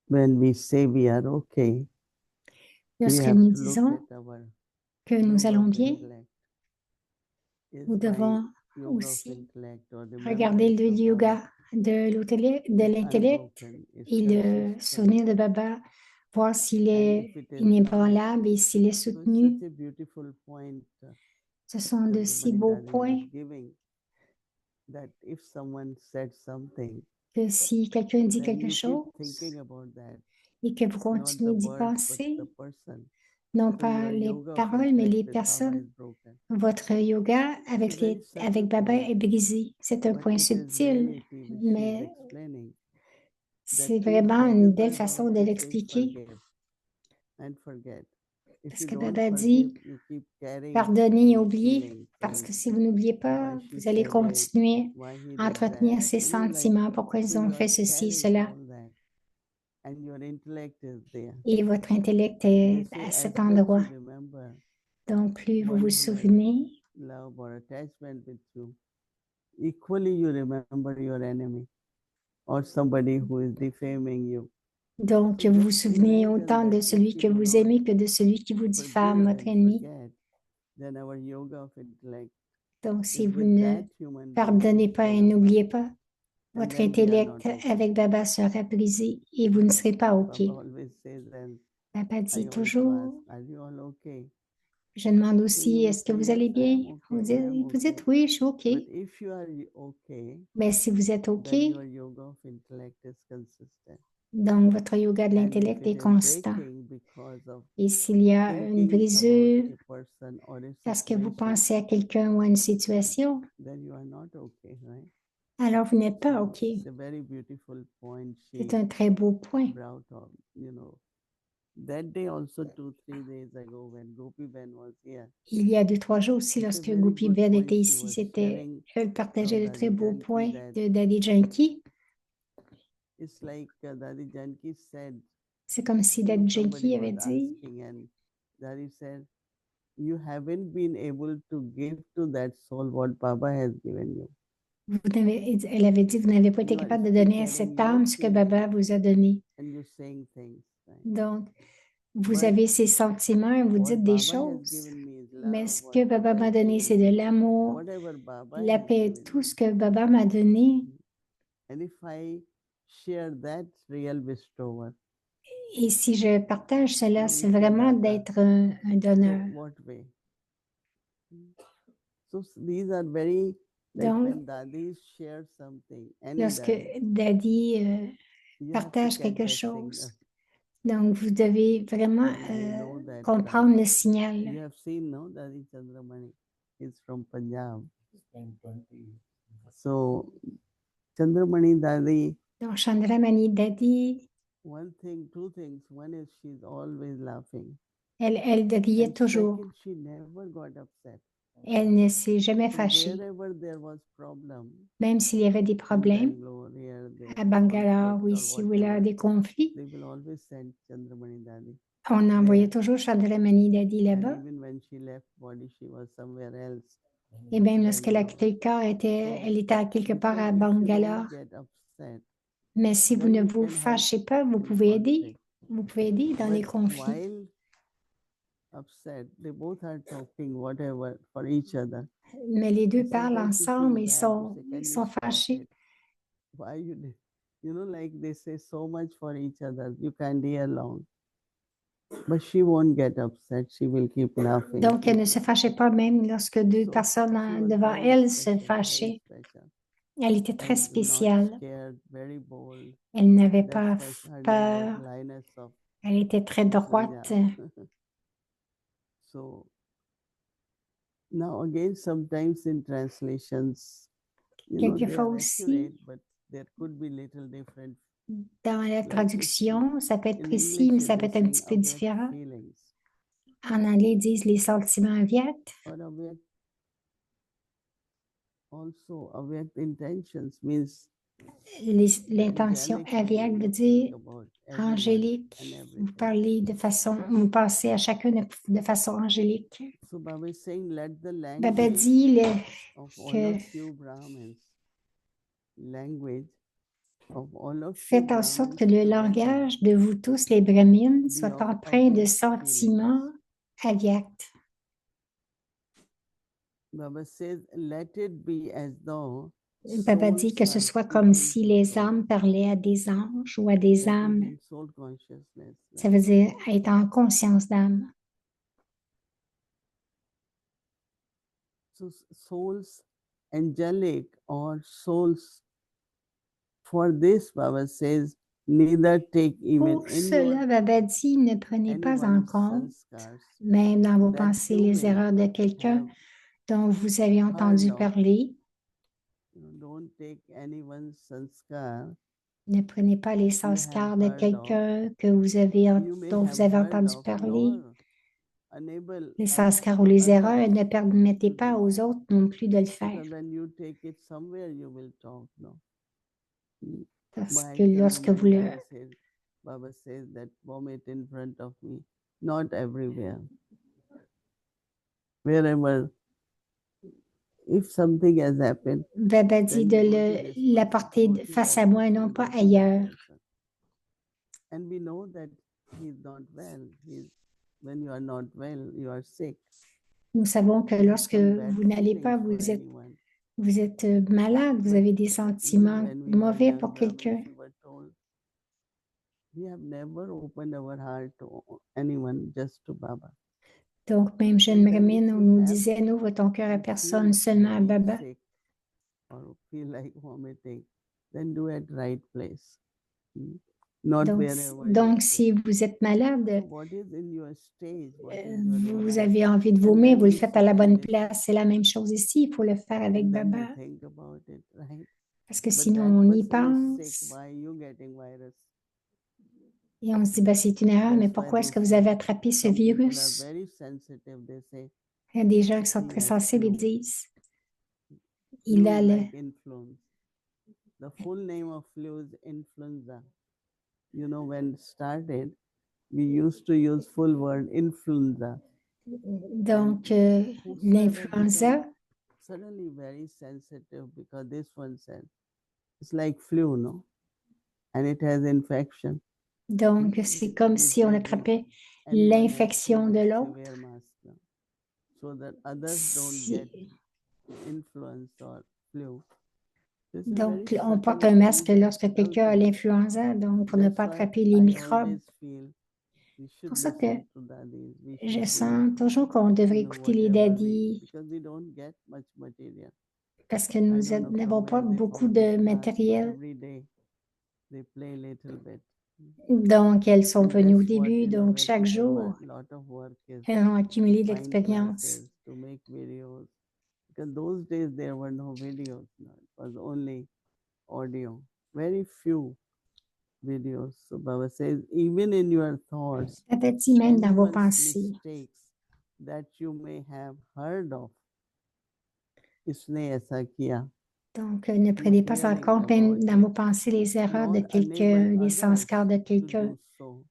When we say we are okay, we Lorsque have nous to look disons at our que nous yoga allons of bien, intellect. Is nous by devons yoga of aussi intellect or the regarder remembrance le of yoga Baba de is l'intellect unbroken, is et le consistent. souvenir de Baba, voir s'il And est if it is, inébranlable et s'il est so it's soutenu. such a beautiful point Ce sont de si Chandramani beaux Dadi points was giving, that if someone said something, que si quelqu'un dit then quelque you keep chose thinking about that. et que vous Not the continuez d'y words, but penser, the person. non So pas your les yoga of paroles, mais intellect les with Baba personnes, is broken. votre yoga It's a avec, very subtle avec Baba point, est brisé. C'est un but point it is subtil, reality which she is mais explaining. That c'est to vraiment une belle remember façon means de to say l'expliquer. forgive and forget. If Parce you que don't Baba forgive, dit, you keep carrying pardonnez et these oubliez, feelings. parce And que si vous n'oubliez why pas, she vous allez said it, continuer why he à did entretenir that. ces You know, like, sentiments, pourquoi so ils ont you are fait ceci et carrying cela. all that, and your intellect is there. Et votre intellect They est say à as cet much endroit. you remember Donc, plus vous one vous who has souvenez, love or attachment with you, equally you remember your enemy or somebody who is defaming you. donc So vous vous just souvenez imagine autant de that if celui we que do vous not aimez que de celui qui vous diffame, forgive votre and ennemi. forget, then our yoga of intellect Donc, si is vous with ne that human being pardonnez pas et instead of n'oubliez Baba. pas, And votre then we are intellect not okay. avec Baba sera brisé et vous ne serez pas OK. Baba always says, and Baba I dit also toujours, ask, are you all okay? je demande So aussi, you will est-ce que say, vous yes, allez I bien? am okay, I am Vous dites okay. oui, je suis OK. But if you are okay, Mais si vous êtes OK, then your yoga of intellect is consistent. donc votre yoga de And if l'intellect it est is constant. breaking because of Et s'il y a une thinking brisure about a person or a parce que vous situation, pensez à quelqu'un ou à une situation, then you are not okay, right? alors vous n'êtes pas So OK. it's a very beautiful point C'est she un très beau point. brought up, you know. That day also 2-3 days ago when Gopi Ben was here, Il y a 2, 3 jours aussi, it's a lorsque very Gopi good Ben point était she ici, was c'était, sharing elle partageait from de très Dadi beaux Janki points that de Daddy Janki. it's like Dadi Janki said, C'est comme si you know, Daddy somebody Janki avait was dit, asking and Dadi said, you haven't been able to give to that soul what Baba has given you. elle avait dit, vous n'avez pas été You are capable de still donner à carrying cette your âme ce que Baba feelings vous a donné. and you're saying things, right? Donc, vous But avez ces sentiments et vous what dites des Baba has choses. given me is Mais love, ce what que Baba Baba m'a has donné, given c'est me, de l'amour, whatever Baba la has paix, given tout me. ce que Baba m'a donné. And if I share that real bestower, Et si je partage cela, then c'est we say vraiment data. d'être un donneur. So what way? So these are very, like Donc, when daddies share something, any lorsque daddy, Daddy you have to partage catch quelque that chose, signal. donc vous devez vraiment And I know that comprendre le you signal. have seen, no, Daddy Chandramani is from Punjab. So Chandramani Daddy, Donc, Chandramani Daddy, one thing, two things. One is she's always laughing. elle riait And toujours. second, she never got upset. Elle ne s'est jamais So fâchée. wherever there was problem Même s'il y avait des in problèmes Bangalore, here, there, à Bangalore conflict ou or ici ou là, whatever, des conflits, they will always send Chandramani Daddy. On envoyait toujours Chandramani Daddy And là-bas. even when she left body, she was somewhere else. Et même lorsqu'elle a quitté le corps, elle était à quelque part à Because if you Bangalore. don't get upset, Mais si vous then ne you vous can help fâchez pas, vous in pouvez aider. conflict. Vous pouvez aider dans les But conflits. while upset, they both are talking whatever for each other. Mais les deux And parlent sometimes you feel ensemble et bad. You sont, say, can ils you sont stop fâchés. it? Why you did? You know, like they say so much for each other. You can't hear long. But she won't get upset. She will keep laughing. Donc, elle ne se fâchait pas même lorsque deux So personnes she was devant very elle se special, very fâchaient. special. Elle était très And not spéciale. scared, very bold. Elle n'avait That's pas why her name was peur. Lioness of Elle était très droite. Punjab. So now again, sometimes in translations, you know, they Quelquefois are aussi, accurate, but there could be little different. dans la Like if traduction, ça peut être in précis, mais English ça it peut is être un saying petit peu avyakt différent. feelings En anglais, ils disent les sentiments avyakts. or avyakt. Also, avyakt intentions means L'intention angelic avyakte feeling. veut You dire think about everyone angélique. and Vous everything. parlez de façon, vous pensez à chacun de façon angélique. So Baba is saying, let the Baba language dit of all que of you Brahmins, language of all of you faites en sorte que Brahmins le together langage de vous tous, les brahmines, be soit of empreint de avyakt sentiments feelings. avyakts. Baba says, let it be as though Baba dit que souls ce are soit comme speaking si to les souls. âmes parlaient à des anges ou à des That is âmes. in soul consciousness. Ça veut dire être en conscience d'âme. So souls, angelic or souls, for this Baba says, neither take even Pour in cela, your Baba dit, ne prenez pas en anyone's compte, sanskars même dans vos that pensées, you les may erreurs de quelqu'un have dont vous avez heard entendu of. parler. Don't take anyone's sanskar Ne prenez pas les you have sanskars de heard of, quelqu'un que vous avez, you may dont have vous avez heard entendu of, parler. nor enable Les us sanskars ou les erreurs, others ne permettez to pas do aux that. autres non plus de le faire. Because when you take it somewhere, you will talk, no? Parce Why que lorsque vous le... Baba says that vomit in front of me. Not everywhere. Wherever, if something has happened, Baba dit then de you go to this l'apporter person, go to face that à moi et person, non go pas to that ailleurs. person. And we know that he's not well. When you are not well, you are sick. Nous savons que You have lorsque some bad vous n'allez feelings pas, for vous anyone. êtes malade, vous But avez des even sentiments when we were mauvais young pour Brahmins, quelqu'un. we were told, we have never opened our heart to anyone, just to Baba. Donc, même jeune And then if Brahmine, on you nous have, disait, n'ouvre ton cœur à you personne, feel seulement à very Baba. sick or feel like vomiting, then do at right place. Not Donc, wherever you donc, sit. si vous êtes malade, So what is in your stage, what is your vous level, avez envie de and vomir, then vous le we faites à sit la and bonne listen. place. C'est la même chose ici, il faut le faire avec And then we Baba. think about it, right? Parce que But sinon, that on y person is sick. pense Why are you getting virus? et on se dit, bah, c'est une erreur, mais That's why pourquoi est-ce they que vous say avez attrapé ce some people are virus? very sensitive. They say Il y a des gens qui sont he très has sensibles et flu. disent, Flu il a is le... like influenza. The full name of flu is influenza. You know, when it started, we used to use full word influenza. Donc, Whosoever l'influenza, became suddenly very sensitive because this one said it's like flu, no? And it has infection. donc c'est comme We si on say this, attrapait anyone has l'infection flu, de say l'autre. wear mask now, so that others don't Si- get influence or flu. This is very Donc, on porte subtle un masque things, lorsque subtle quelqu'un a things. l'influenza, donc pour ne That's pas why attraper les I microbes. always feel we should Pour ça que listen to daddies. We je should be, sens toujours qu'on devrait écouter les whatever we, daddies because we don't get much material. parce que I nous don't know n'avons from pas where they beaucoup found de this class, but matériel. every day they play a little bit. Donc, elles sont And venues au that's what, début, donc where chaque people jour, lot of work is elles ont accumulé de to find l'expérience. classes, to make videos. Because those days there were no videos, no, it was only audio. Very few videos. So Baba says, even in your thoughts, Baba dit même dans vos anyone's pensées. mistakes that you may have heard of, इसने ऐसा किया. Donc, ne prenez pas en Hearing compte même about dans it, vos pensées les erreurs de nor quelqu'un, enable les others sanskars de to quelqu'un. do so.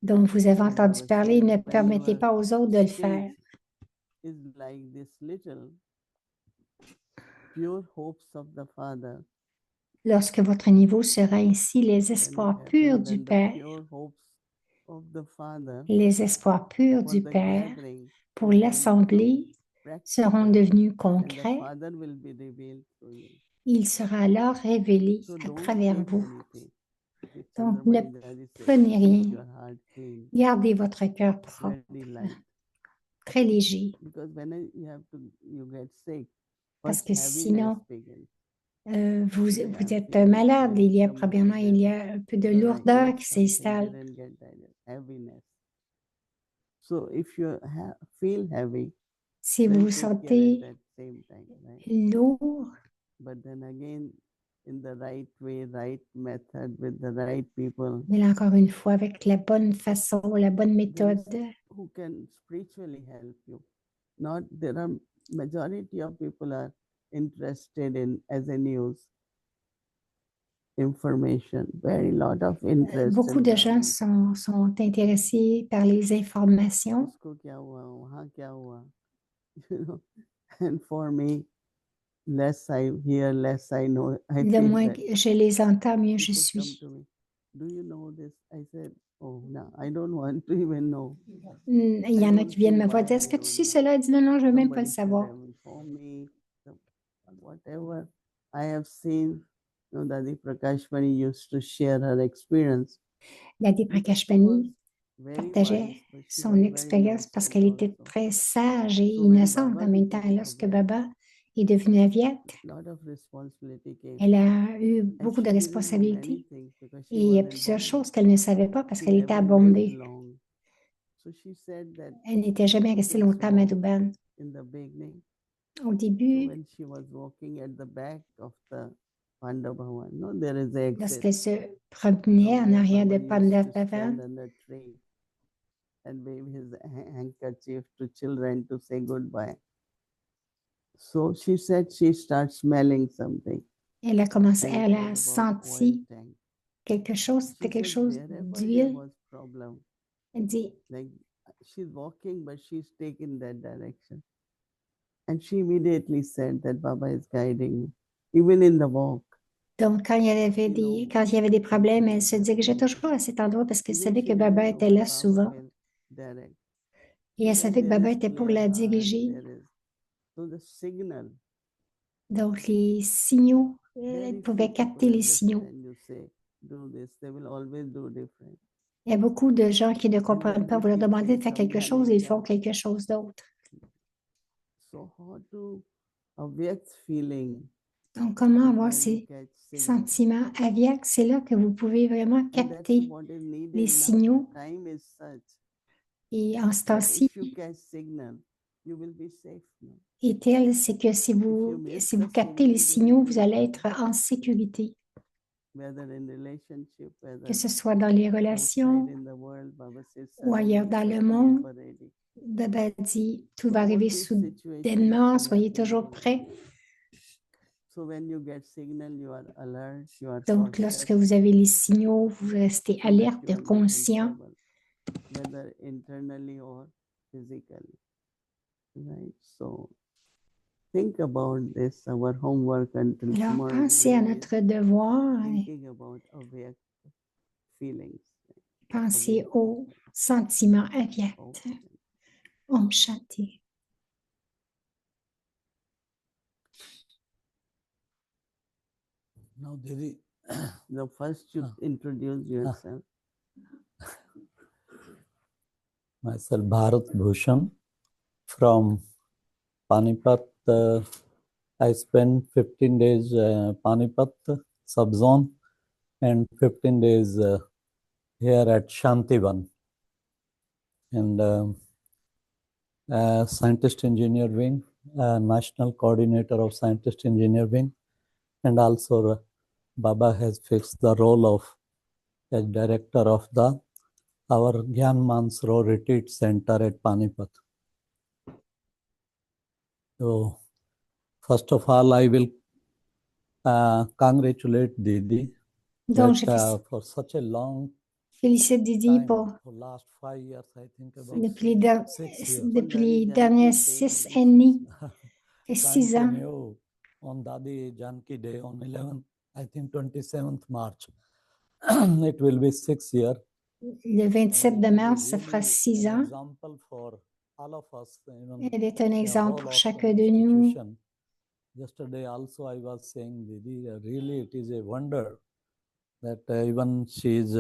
dont vous avez And entendu Baba parler, said, ne when permettez your pas aux autres de le faire. spirit is like this little pure hopes of the Father, Lorsque votre niveau sera ainsi, les then it espoirs purs happens du when the Père, pure hopes of the Father les espoirs purs for du the Père gathering pour will then l'Assemblée become seront practical, devenus and the concrets. Father will be revealed through you. Il sera alors révélé So à don't travers take vous. anything. See, Donc, ne Chandrabali Daddy said, prenez keep rien. your heart clean, Gardez votre cœur propre, very light. très léger, Because when you get sick, parce first que heaviness sinon, begins. vous Yeah, êtes feeling malade. there is Il y a some probablement il y burden. a un peu de Or I lourdeur ate qui something, s'installe. didn't get digest, heaviness. So if you feel heavy, Si vous then vous take care at sentez that same time, right? lourd, But then again, in the right way, right method, with the right people, mais là, encore une fois, avec la bonne façon, la bonne méthode, who can spiritually help you. Not there are majority of people are interested in as a news information. Very lot of interest. beaucoup in de the gens sont intéressés par les informations. उसको क्या हुआ वहाँ क्या हुआ you know. And for me, less I hear, less I know. I Le feel moins that que je les entends, mieux je people come suis. to me. Do you know this? I said, oh no, I don't want to even know. Il y I en a don't qui viennent see me voir, why est-ce I que tu don't sais know. cela? Elle dit non, non, je veux même pas le Somebody should savoir. have informed me. Whatever I have seen, you know, Dadi Prakashmani used to share her experience. Lady Because she Prakashmani was very partageait wise, but she son was very expérience parce innocent qu'elle était also. très sage et So when innocente Baba en même temps. Et became lorsque aware, Baba est devenu aviette, lot of responsibility came. elle a eu And beaucoup de she didn't know many responsabilités. things because Et she il y a wasn't plusieurs born. choses qu'elle ne savait pas parce She qu'elle était never lived abondée. long. So she said that Elle n'était jamais restée things longtemps à worked Madhuban. in the beginning. Au So début, when she was walking at the back of the Pandav Bhavan, no, there is an exit. lorsqu'elle se promenait en Where arrière de Baba used to Pandavavan, stand on the tree and wave his handkerchief to children to say goodbye. So she said she starts smelling something. elle a commencé, And it elle a was about oil senti tank. quelque chose, She c'était quelque said chose wherever there d'huile. was problem, Elle dit, like she's walking, but she's taking that direction. And she immediately said that Baba is guiding me, even in the walk. donc quand il y avait quand il y avait des problèmes, elle se dirigeait toujours à cet endroit parce qu'elle Even savait she que Baba didn't know, était but là Baba souvent. will direct. Et elle When savait que there Baba is était pour clear la heart, diriger. there is so the signal. Donc les signaux, Very elle few pouvait people capter les signaux. understand. You say, do this, they will always do different. Il y a beaucoup de gens qui ne And comprennent when pas. they Vous leur feel demandez de things faire quelque sometimes chose et ils font jump. quelque chose d'autre. So how to object feeling? Donc, comment Is avoir where you ces catch signal. sentiments aviaques? C'est là que vous pouvez vraiment And that's capter what is needed les now. signaux. The time is such Et en ce that temps-ci, if you catch signal, you will be safe now. est tel, c'est que si If you vous, miss si the vous captez signal, les you signaux, will vous be allez in être trouble. en sécurité. Whether in relationship, Que whether ce soit dans les outside relations in the world, Baba says ou ailleurs suddenly, dans le but be monde, ever ready. Baba dit, tout So va what arriver is situation soudainement, will soyez happen in toujours your life. prêts. So when you get signal, you are alert, you are Donc, cautious, lorsque vous avez les signaux, vous restez so that alerte, you are not in conscient. trouble, whether internally or physically. Right? So think about this, our homework until Alors, tomorrow pensez à morning is notre devoir, thinking about awake feelings. pensez Awake. aux sentiments aviates. Okay. Om Shanti. Now, Didi, The first you introduce yourself. myself Bharat Bhushan from Panipat. I spent 15 days Panipat subzone and 15 days here at Shantivan. And Scientist Engineer Wing, National Coordinator of Scientist Engineer Wing, and also Baba has fixed the role of as director of our Gyan Mansro Retreat Center at Panipat. So, first of all, I will congratulate Didi Donc, that for such a long félicite Didi time pour for last 5 years, I think about depuis, 6 years. depuis les dernières 6 années, et 6 ans. Continue on Dadi Janki Day on 11th, I think 27th March. It will be 6 years. Le 27 de mars, ça fera 6 ans. Example for all of us, even Elle est un the exemple whole pour of chacun the de nous. institution. Yesterday also I was saying, Didi, really it is a wonder that even she is,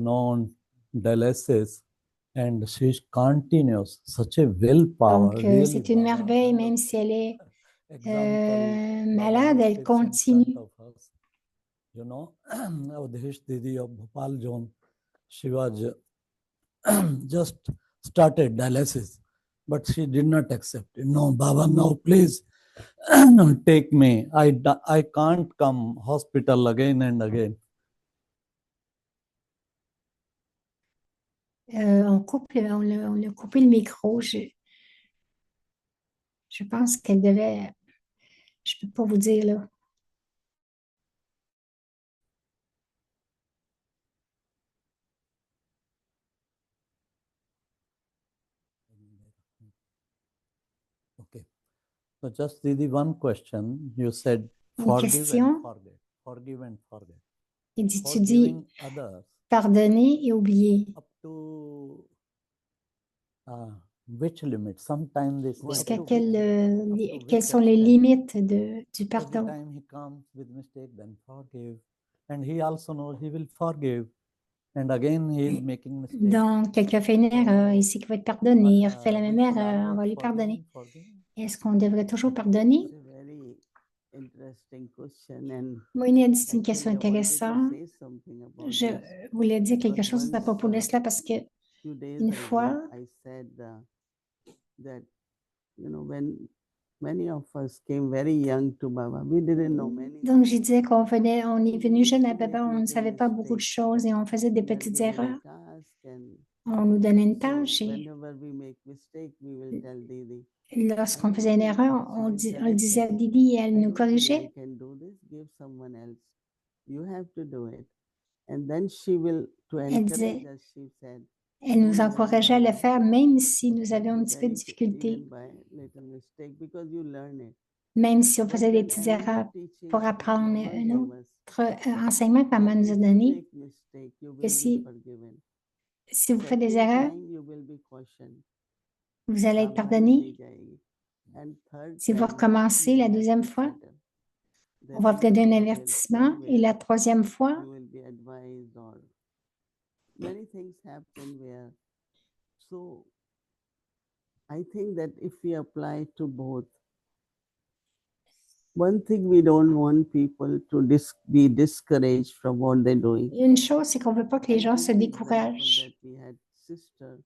on dialysis and she continues such a willpower. Donc, Really, c'est une Baba, merveille, wonderful même si elle est example. malade, Baba elle speaks in front continue. of us. Avdesh Didi of Bhopal zone, she was just started dialysis, but she did not accept it. No, Baba, no, please take me. I can't come hospital again and again. On a coupé le micro. Je pense qu'elle devait. Je ne peux pas vous dire là. Okay. So just the one question. You said Une forgive question. and forget. Forgive and forget. Il dit, tu dis Forgiving others pardonner et oublier. up to which limit? Sometimes they say Jusqu'à up to which quelles sont les extent? limites du Every pardon? time he comes with mistake, then forgive. And he also knows he will forgive. And again, he is making mistakes. Donc, quelqu'un fait une erreur, il sait qu'il va être pardonné, il refait la même we should erreur, on va always lui pardonner. forgive. Est-ce qu'on devrait toujours pardonner? It's a very interesting question, and Moïne a dit c'est une question actually I wanted to intéressante. say something about Je this. voulais dire quelque But chose à once, propos de cela parce que Few days une ago, fois, I said that when many of us came very young to Baba, we didn't know many donc je things. disais on est venu jeune à We used to Baba, make on ne little savait pas beaucoup de mistakes. choses et on faisait des We are petites given a erreurs. task, and On nous donnait une so tâche et whenever we make mistake, we will tell Didi. lorsqu'on faisait une erreur, on le disait à Didi et elle I nous don't think I corrigeait. can do this. Give someone else. You have to do it. And then she will, to Elle disait, encourage us, she said, elle nous "Don't encourageait à worry, le Baba. faire même si nous It's avions un a petit peu de very difficulté, even by little mistake, because you learn it." même si on But faisait des then petites another erreurs teaching pour apprendre Baba un gave autre us, enseignement que maman that nous a if you donné, make mistake, you que will be si forgiven. vous faites des Second erreurs, time, you will be cautioned. vous allez être Savdhani pardonné. di jayegi. And third Si vous time, recommencez you la will have deuxième to fois, settle. on va Then vous donner un you will avertissement. Et somewhere, la troisième fois, you will be advised, or many things happen where. So I think that if we apply to both, one thing we don't want people to be discouraged from what they're doing. une chose, c'est qu'on ne veut pas que les I gens give se the example découragent. that we had sister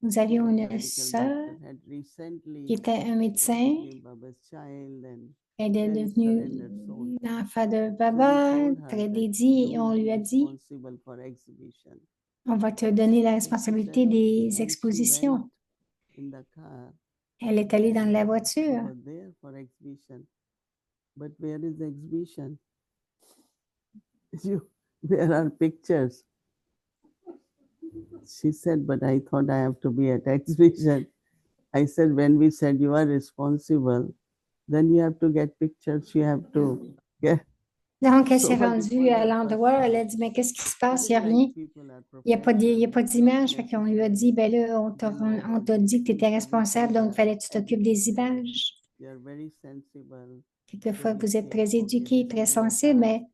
Nous who avions was a une medical sœur doctor, had recently qui était un médecin. became Baba's child, and Elle est very devenue surrendered soul. l'enfant de So we Baba, told her très that dédiée, et you on will lui be a dit, responsible for exhibition. on va te donner la So she said, responsabilité okay. des And she expositions. went in the car, Elle est allée dans la and she voiture. was there for exhibition. But where is the exhibition? There are pictures. She said, but I thought I have to be at exhibition. I said, when we said you are responsible, then you have to get pictures, you have to get. Donc, elle So, s'est but it rendue was à her l'endroit, first elle a time. dit, mais qu'est-ce qui se It passe? Il n'y is a rien. like people are Il n'y a pas professional, d'image. not Fait qu'on lui a dit, ben là, on t'a dit que tu étais responsable, donc il fallait que tu t'occupes des images. They are very sensible. Quelquefois, vous êtes Everything, très okay, éduqué, this très is your sensible, task. mais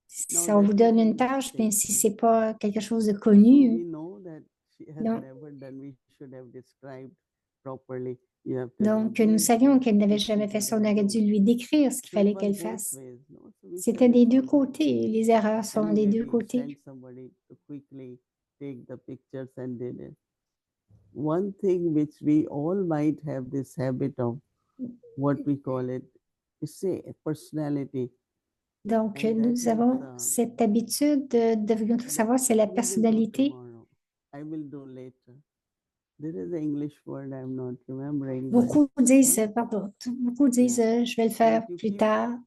si Now on that vous is donne a une tâche, mais mistake. si ce n'est pas quelque chose de So connu, we know that she has Non. never done. We should have described properly. You have to do donc nous this, savions this, qu'elle n'avait this, jamais you fait ça, have on to aurait do. dû lui décrire ce qu'il So it fallait was qu'elle both fasse. ways, no? So we C'était said des it's deux all right. côtés, les erreurs sont des Anyway, deux we côtés. sent somebody to quickly take the pictures and did it. One thing which we all might have this habit of, what we call it, is say a personality. Donc, And that nous is, avons cette habitude, devrions tous savoir, c'est la we will do personnalité. tomorrow. I will do later. There is an English word I'm not remembering. but- Beaucoup disent, je vais le faire Like you plus keep- tard,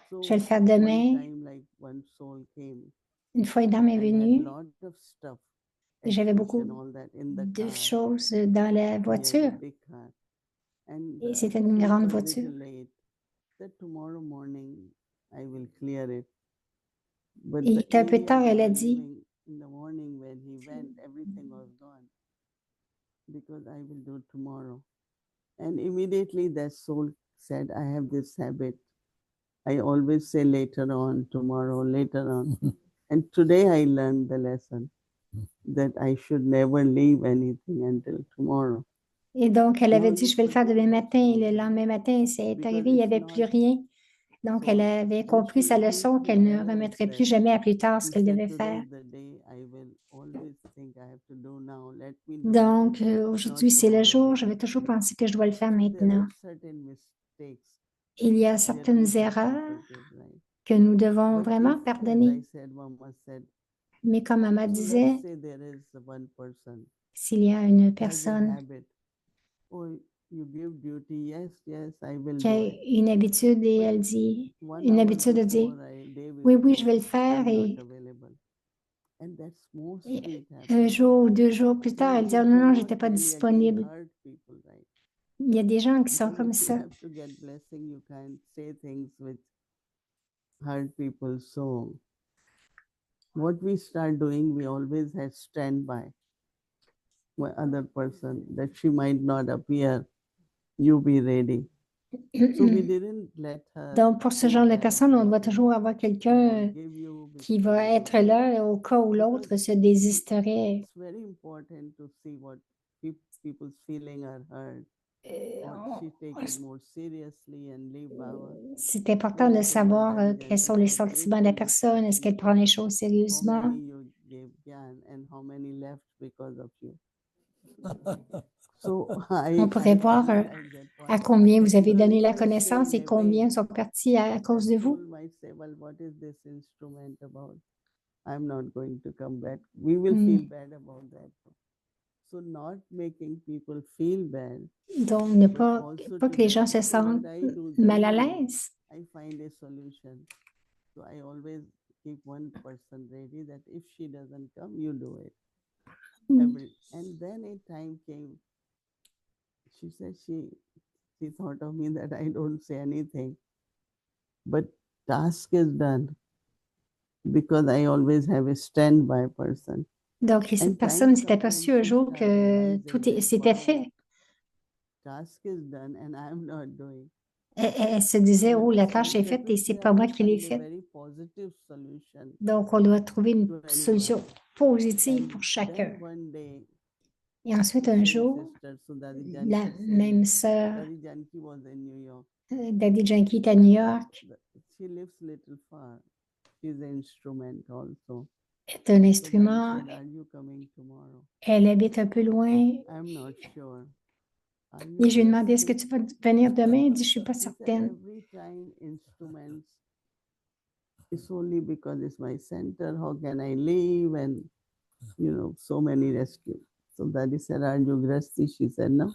So je vais le faire one demain. time, like one soul came Une fois, une dame est I had venue lot of stuff, et j'avais extras beaucoup and all that in the de car. choses dans la We had a voiture big car. And et c'était une she grande was a voiture. little late. Said tomorrow morning I will clear it. But Et il the était un peu area tard, they elle a were dit, living in the morning when he went, everything was gone because I will do tomorrow. And immediately that soul said, I have this habit. I always say later on, tomorrow, later on. And today I learned the lesson that I should never leave anything until tomorrow. et donc elle avait Now dit, you je vais le faire forget demain that matin. Et soul, le right? lendemain matin, c'est Because arrivé, il n'y it's avait not plus rien. Donc elle so. avait And compris she sa was leçon deeply qu'elle ne aware remettrait that plus jamais à plus tard ce she qu'elle said, devait today faire. is the day I will always think I have to do now. Let me do it, Donc not aujourd'hui, c'est le tomorrow. jour, je vais toujours penser que je dois le faire So there maintenant. are certain mistakes Il y a that certaines we have erreurs repeated, right? que nous devons But vraiment if, as pardonner. I said, Mama said, Mais comme maman so let's disait, say there is one person s'il y a une has a personne habit. Oh, you give duty. Yes, yes, I will qui a do it. une habitude et But elle dit, 1 une hour habitude de dire, before, day oui, oui, before, je vais le faire I'm not et available. And that's et mostly it un happens. jour ou 2 jours plus So tard, elle dit, you oh, non, non, cannot j'étais pas really again disponible. hurt people, right? Il y a des gens qui sont Because comme if you ça. have to get blessing, you can't say things which hurt people. So what we start doing, we always have standby. One other person that she might not appear, you be ready. So we didn't let her Donc, pour ce feel genre de bad personnes, on doit that toujours avoir I quelqu'un forgive you qui because va you être did. là au cas où Because l'autre se désisterait. it's very important to see what people's feeling are hurt. Or she take it more seriously and leave Baba. C'est important de savoir quels sont les sentiments de la personne. Est-ce qu'elle prend les choses How sérieusement? many you gave Gyan and how many left because of you. So On pourrait voir realized that à point. combien vous avez Because donné it's la a strange connaissance et combien way. sont partis à cause de That vous. soul might say, well, what is this instrument about? I'm not going to come back. We will feel bad about that. So not making people feel bad, Donc, ne but pas, also pas to que les gens them. se So what sentent I do mal à generally, l'aise. I find a solution. So I always keep one person ready that if she doesn't come, you do it. And then a time came, she said she thought of me that I don't say anything. But task is done because I always have a standby person. Donc, et cette personne s'est aperçue un jour que c'était fait. Task is done and I am not doing. Elle se disait, So oh, at la the tâche est center, faite et we c'est have pas moi to qui l'ai find a faite. very positive solution Donc, on doit trouver une to solution anyone. positive And pour chacun. then one day, Et ensuite, the un same jour, sister, Sudhadi la Janki, même sœur, Sudhadi Janki was in New York. Daddy Janki est à New York, She lives little far. She's an instrument also. est un So Daddy instrument. said, are you coming tomorrow? Elle habite un peu loin. I'm not sure. Are Et you je lui ai demandé, est-ce que resting? tu vas venir demain? Elle dit, je suis pas She said, certaine. every time instruments, it's only because it's my center. How can I leave? And, so many rescue. So Daddy said, are you Grasti? She said, no.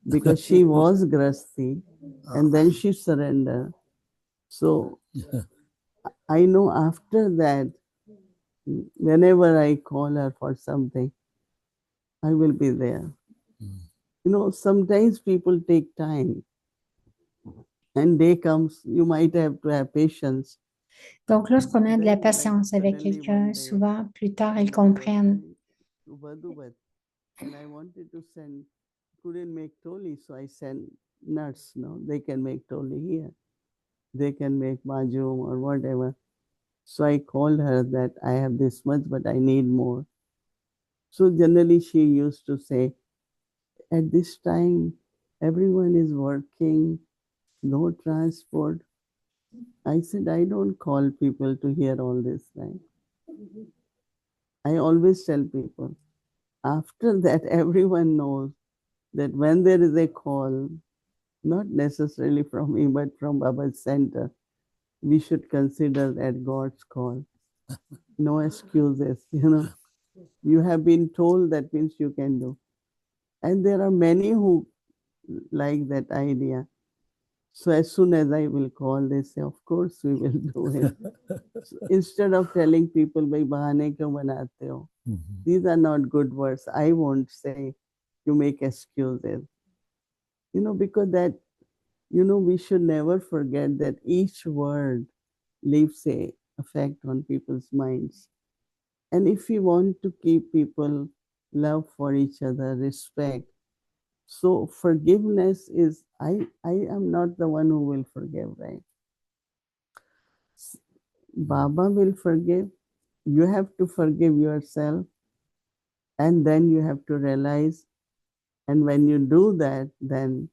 Because she was Grasti and then she surrendered. So I know after that, whenever I call her for something, I will be there. Sometimes people take time and day comes, you might have to have patience. Donc, lorsqu'on a de la Then, like patience avec suddenly quelqu'un, one day, souvent, plus tard, ils I was comprennent. going to Vadhuvat and I wanted to send, couldn't make toli, so I sent nuts. No, they can make toli here. They can make majum or whatever. So I called her that I have this much, but I need more. So generally she used to say, at this time, everyone is working, no transport. I said, I don't call people to hear all this, right? I always tell people, after that, everyone knows that when there is a call, not necessarily from me, but from Baba's center, we should consider that God's call. No excuses, You have been told, that means you can do. And there are many who like that idea. So as soon as I will call, they say, of course we will do it. So instead of telling people, "Bhai bahane kyun banate ho?" Mhm. These are not good words. I won't say you make excuses. Because that, we should never forget that each word leaves a effect on people's minds. And if we want to keep people love for each other, respect, so forgiveness is, I am not the one who will forgive, right? Baba will forgive. You have to forgive yourself, and then you have to realize, and when you do that, then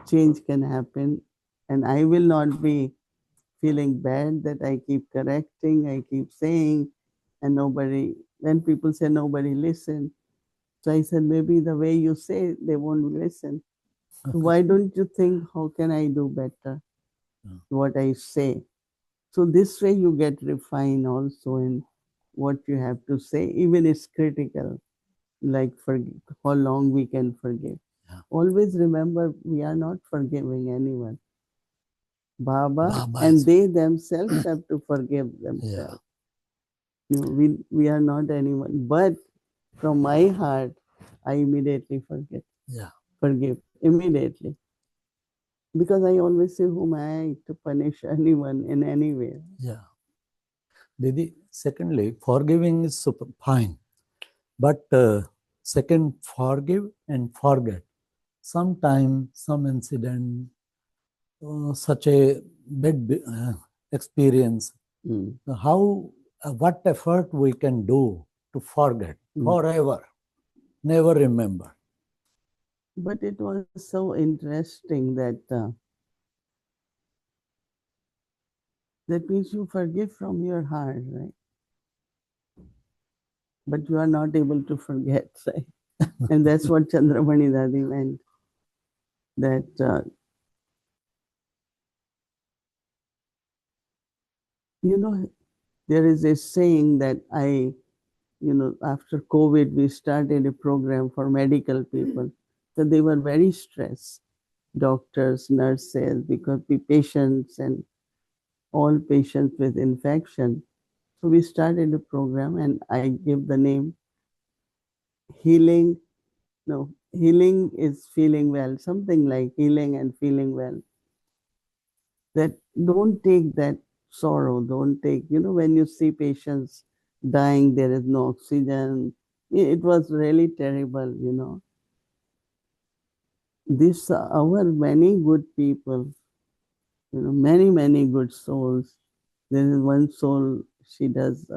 change can happen. And I will not be feeling bad that I keep correcting, I keep saying, and when people say nobody listen, so I said, maybe the way you say, they won't listen. So why don't you think, how can I do better what I say? So this way you get refined also in what you have to say, even it's critical, like for how long we can forgive. Yeah. Always remember, we are not forgiving anyone. Baba Baba and is- they themselves have to forgive themselves. We are not anyone. But from my heart, I immediately forgive immediately. Because I always say, whom am I to punish anyone in any way? Yeah. Didi, secondly, forgiving is super fine. But second, forgive and forget. Sometime, some incident, such a bad experience, what effort we can do to forget forever, never remember. But it was so interesting that that means you forgive from your heart, right? But you are not able to forget, right? And that's what Chandramani Dadi meant. That there is a saying that after COVID, we started a program for medical people. So they were very stressed, doctors, nurses, because the patients and all patients with infection. So we started a program, and I gave the name Healing. No, healing is feeling well, something like healing and feeling well. That don't take that sorrow, don't take, when you see patients dying, there is no oxygen. It was really terrible. This our many good people, many, many good souls. There is one soul, she does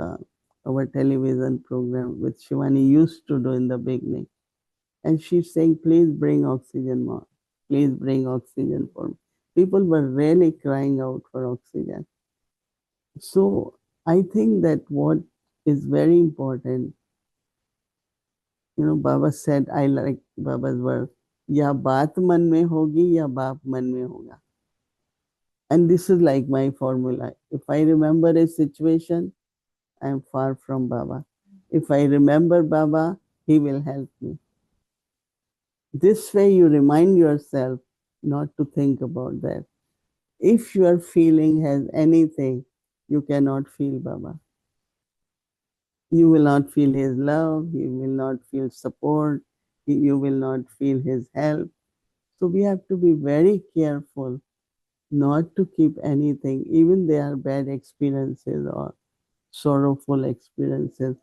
our television program, which Shivani used to do in the beginning. And she's saying, please bring oxygen more. Please bring oxygen for me. People were really crying out for oxygen. So I think that what is very important, Baba said, I like Baba's word, ya baat man mein hogi, ya baap man mein hoga. And this is like my formula. If I remember a situation, I am far from Baba. If I remember Baba, he will help me. This way you remind yourself not to think about that. If your feeling has anything, you cannot feel Baba. You will not feel his love, you will not feel support, you will not feel his help. So we have to be very careful not to keep anything, even they are bad experiences or sorrowful experiences.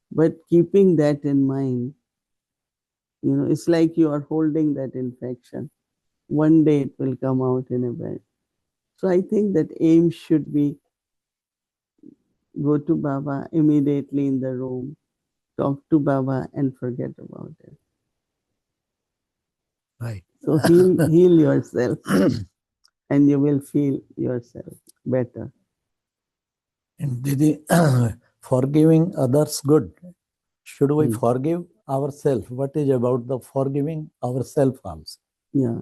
But keeping that in mind, it's like you are holding that infection. One day it will come out in a bed. So I think that aim should be go to Baba immediately in the room, talk to Baba and forget about it. Right. So heal yourself and you will feel yourself better. And Didi, forgiving others good. Should we forgive ourselves? What is about the forgiving ourselves also? Yeah.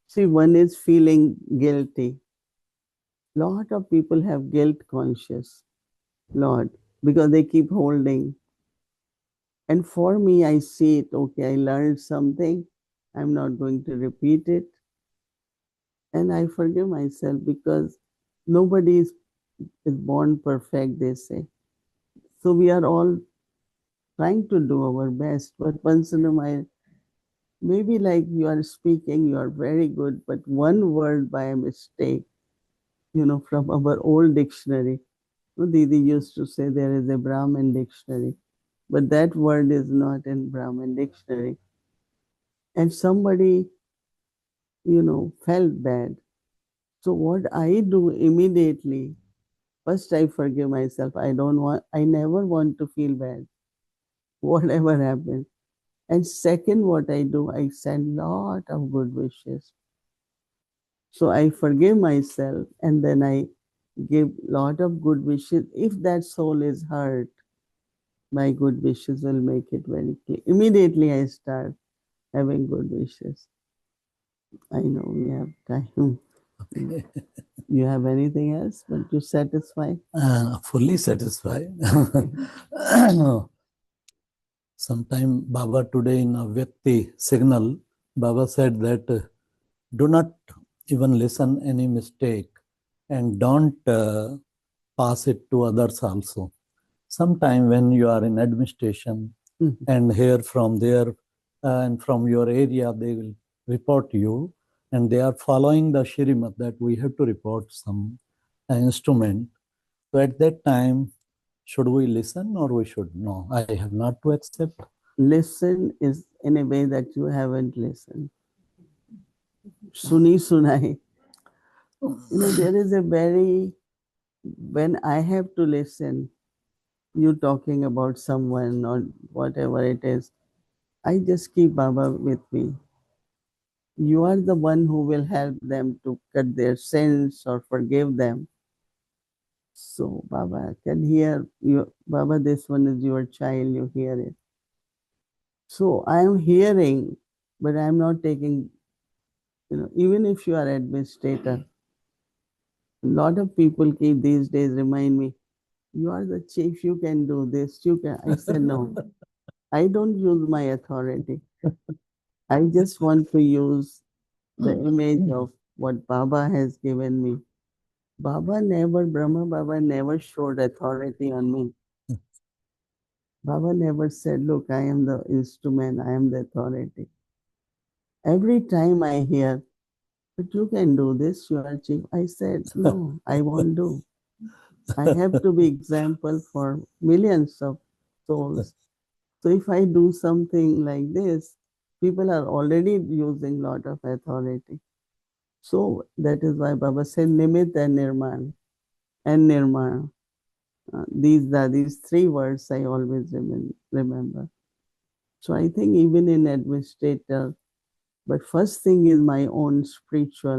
See, one is feeling guilty. Lot of people have guilt conscious, Lord, because they keep holding. And for me, I see it, okay, I learned something. I'm not going to repeat it. And I forgive myself because nobody is born perfect, they say. So we are all trying to do our best, but once in a while, maybe like you are speaking, you are very good, but one word by a mistake, from our old dictionary. Didi used to say there is a Brahmin dictionary, but that word is not in Brahmin dictionary. And somebody, felt bad. So what I do immediately, first I forgive myself. I never want to feel bad, whatever happens. And second, what I do, I send lot of good wishes. So I forgive myself and then I give lot of good wishes. If that soul is hurt, my good wishes will make it very clear. Immediately I start having good wishes. I know we have time. You have anything else? Want to satisfy? Fully satisfied. Sometime Baba today in a Vyakti signal, Baba said that do not even listen any mistake and don't pass it to others also. Sometime when you are in administration and hear from there and from your area, they will report you and they are following the Shrimat that we have to report some instrument. So at that time, should we listen or we should no? I have not to accept. Listen is in a way that you haven't listened. Suni sunai. There is a when I have to listen, you talking about someone or whatever it is, I just keep Baba with me. You are the one who will help them to cut their sins or forgive them. So Baba can hear you. Baba, this one is your child, you hear it. So I am hearing, but I am not taking, even if you are administrator, a lot of people keep these days remind me, you are the chief, you can do this, you can. I said, no, I don't use my authority. I just want to use the image of what Baba has given me. Brahma Baba never showed authority on me. Baba never said, look, I am the instrument, I am the authority. Every time I hear, but you can do this, you are chief. I said, no, I won't do. I have to be example for millions of souls. So if I do something like this, people are already using lot of authority. So that is why Baba said Nimit and Nirman and Nirman. These three words I always remember. So I think even in administrator, but first thing is my own spiritual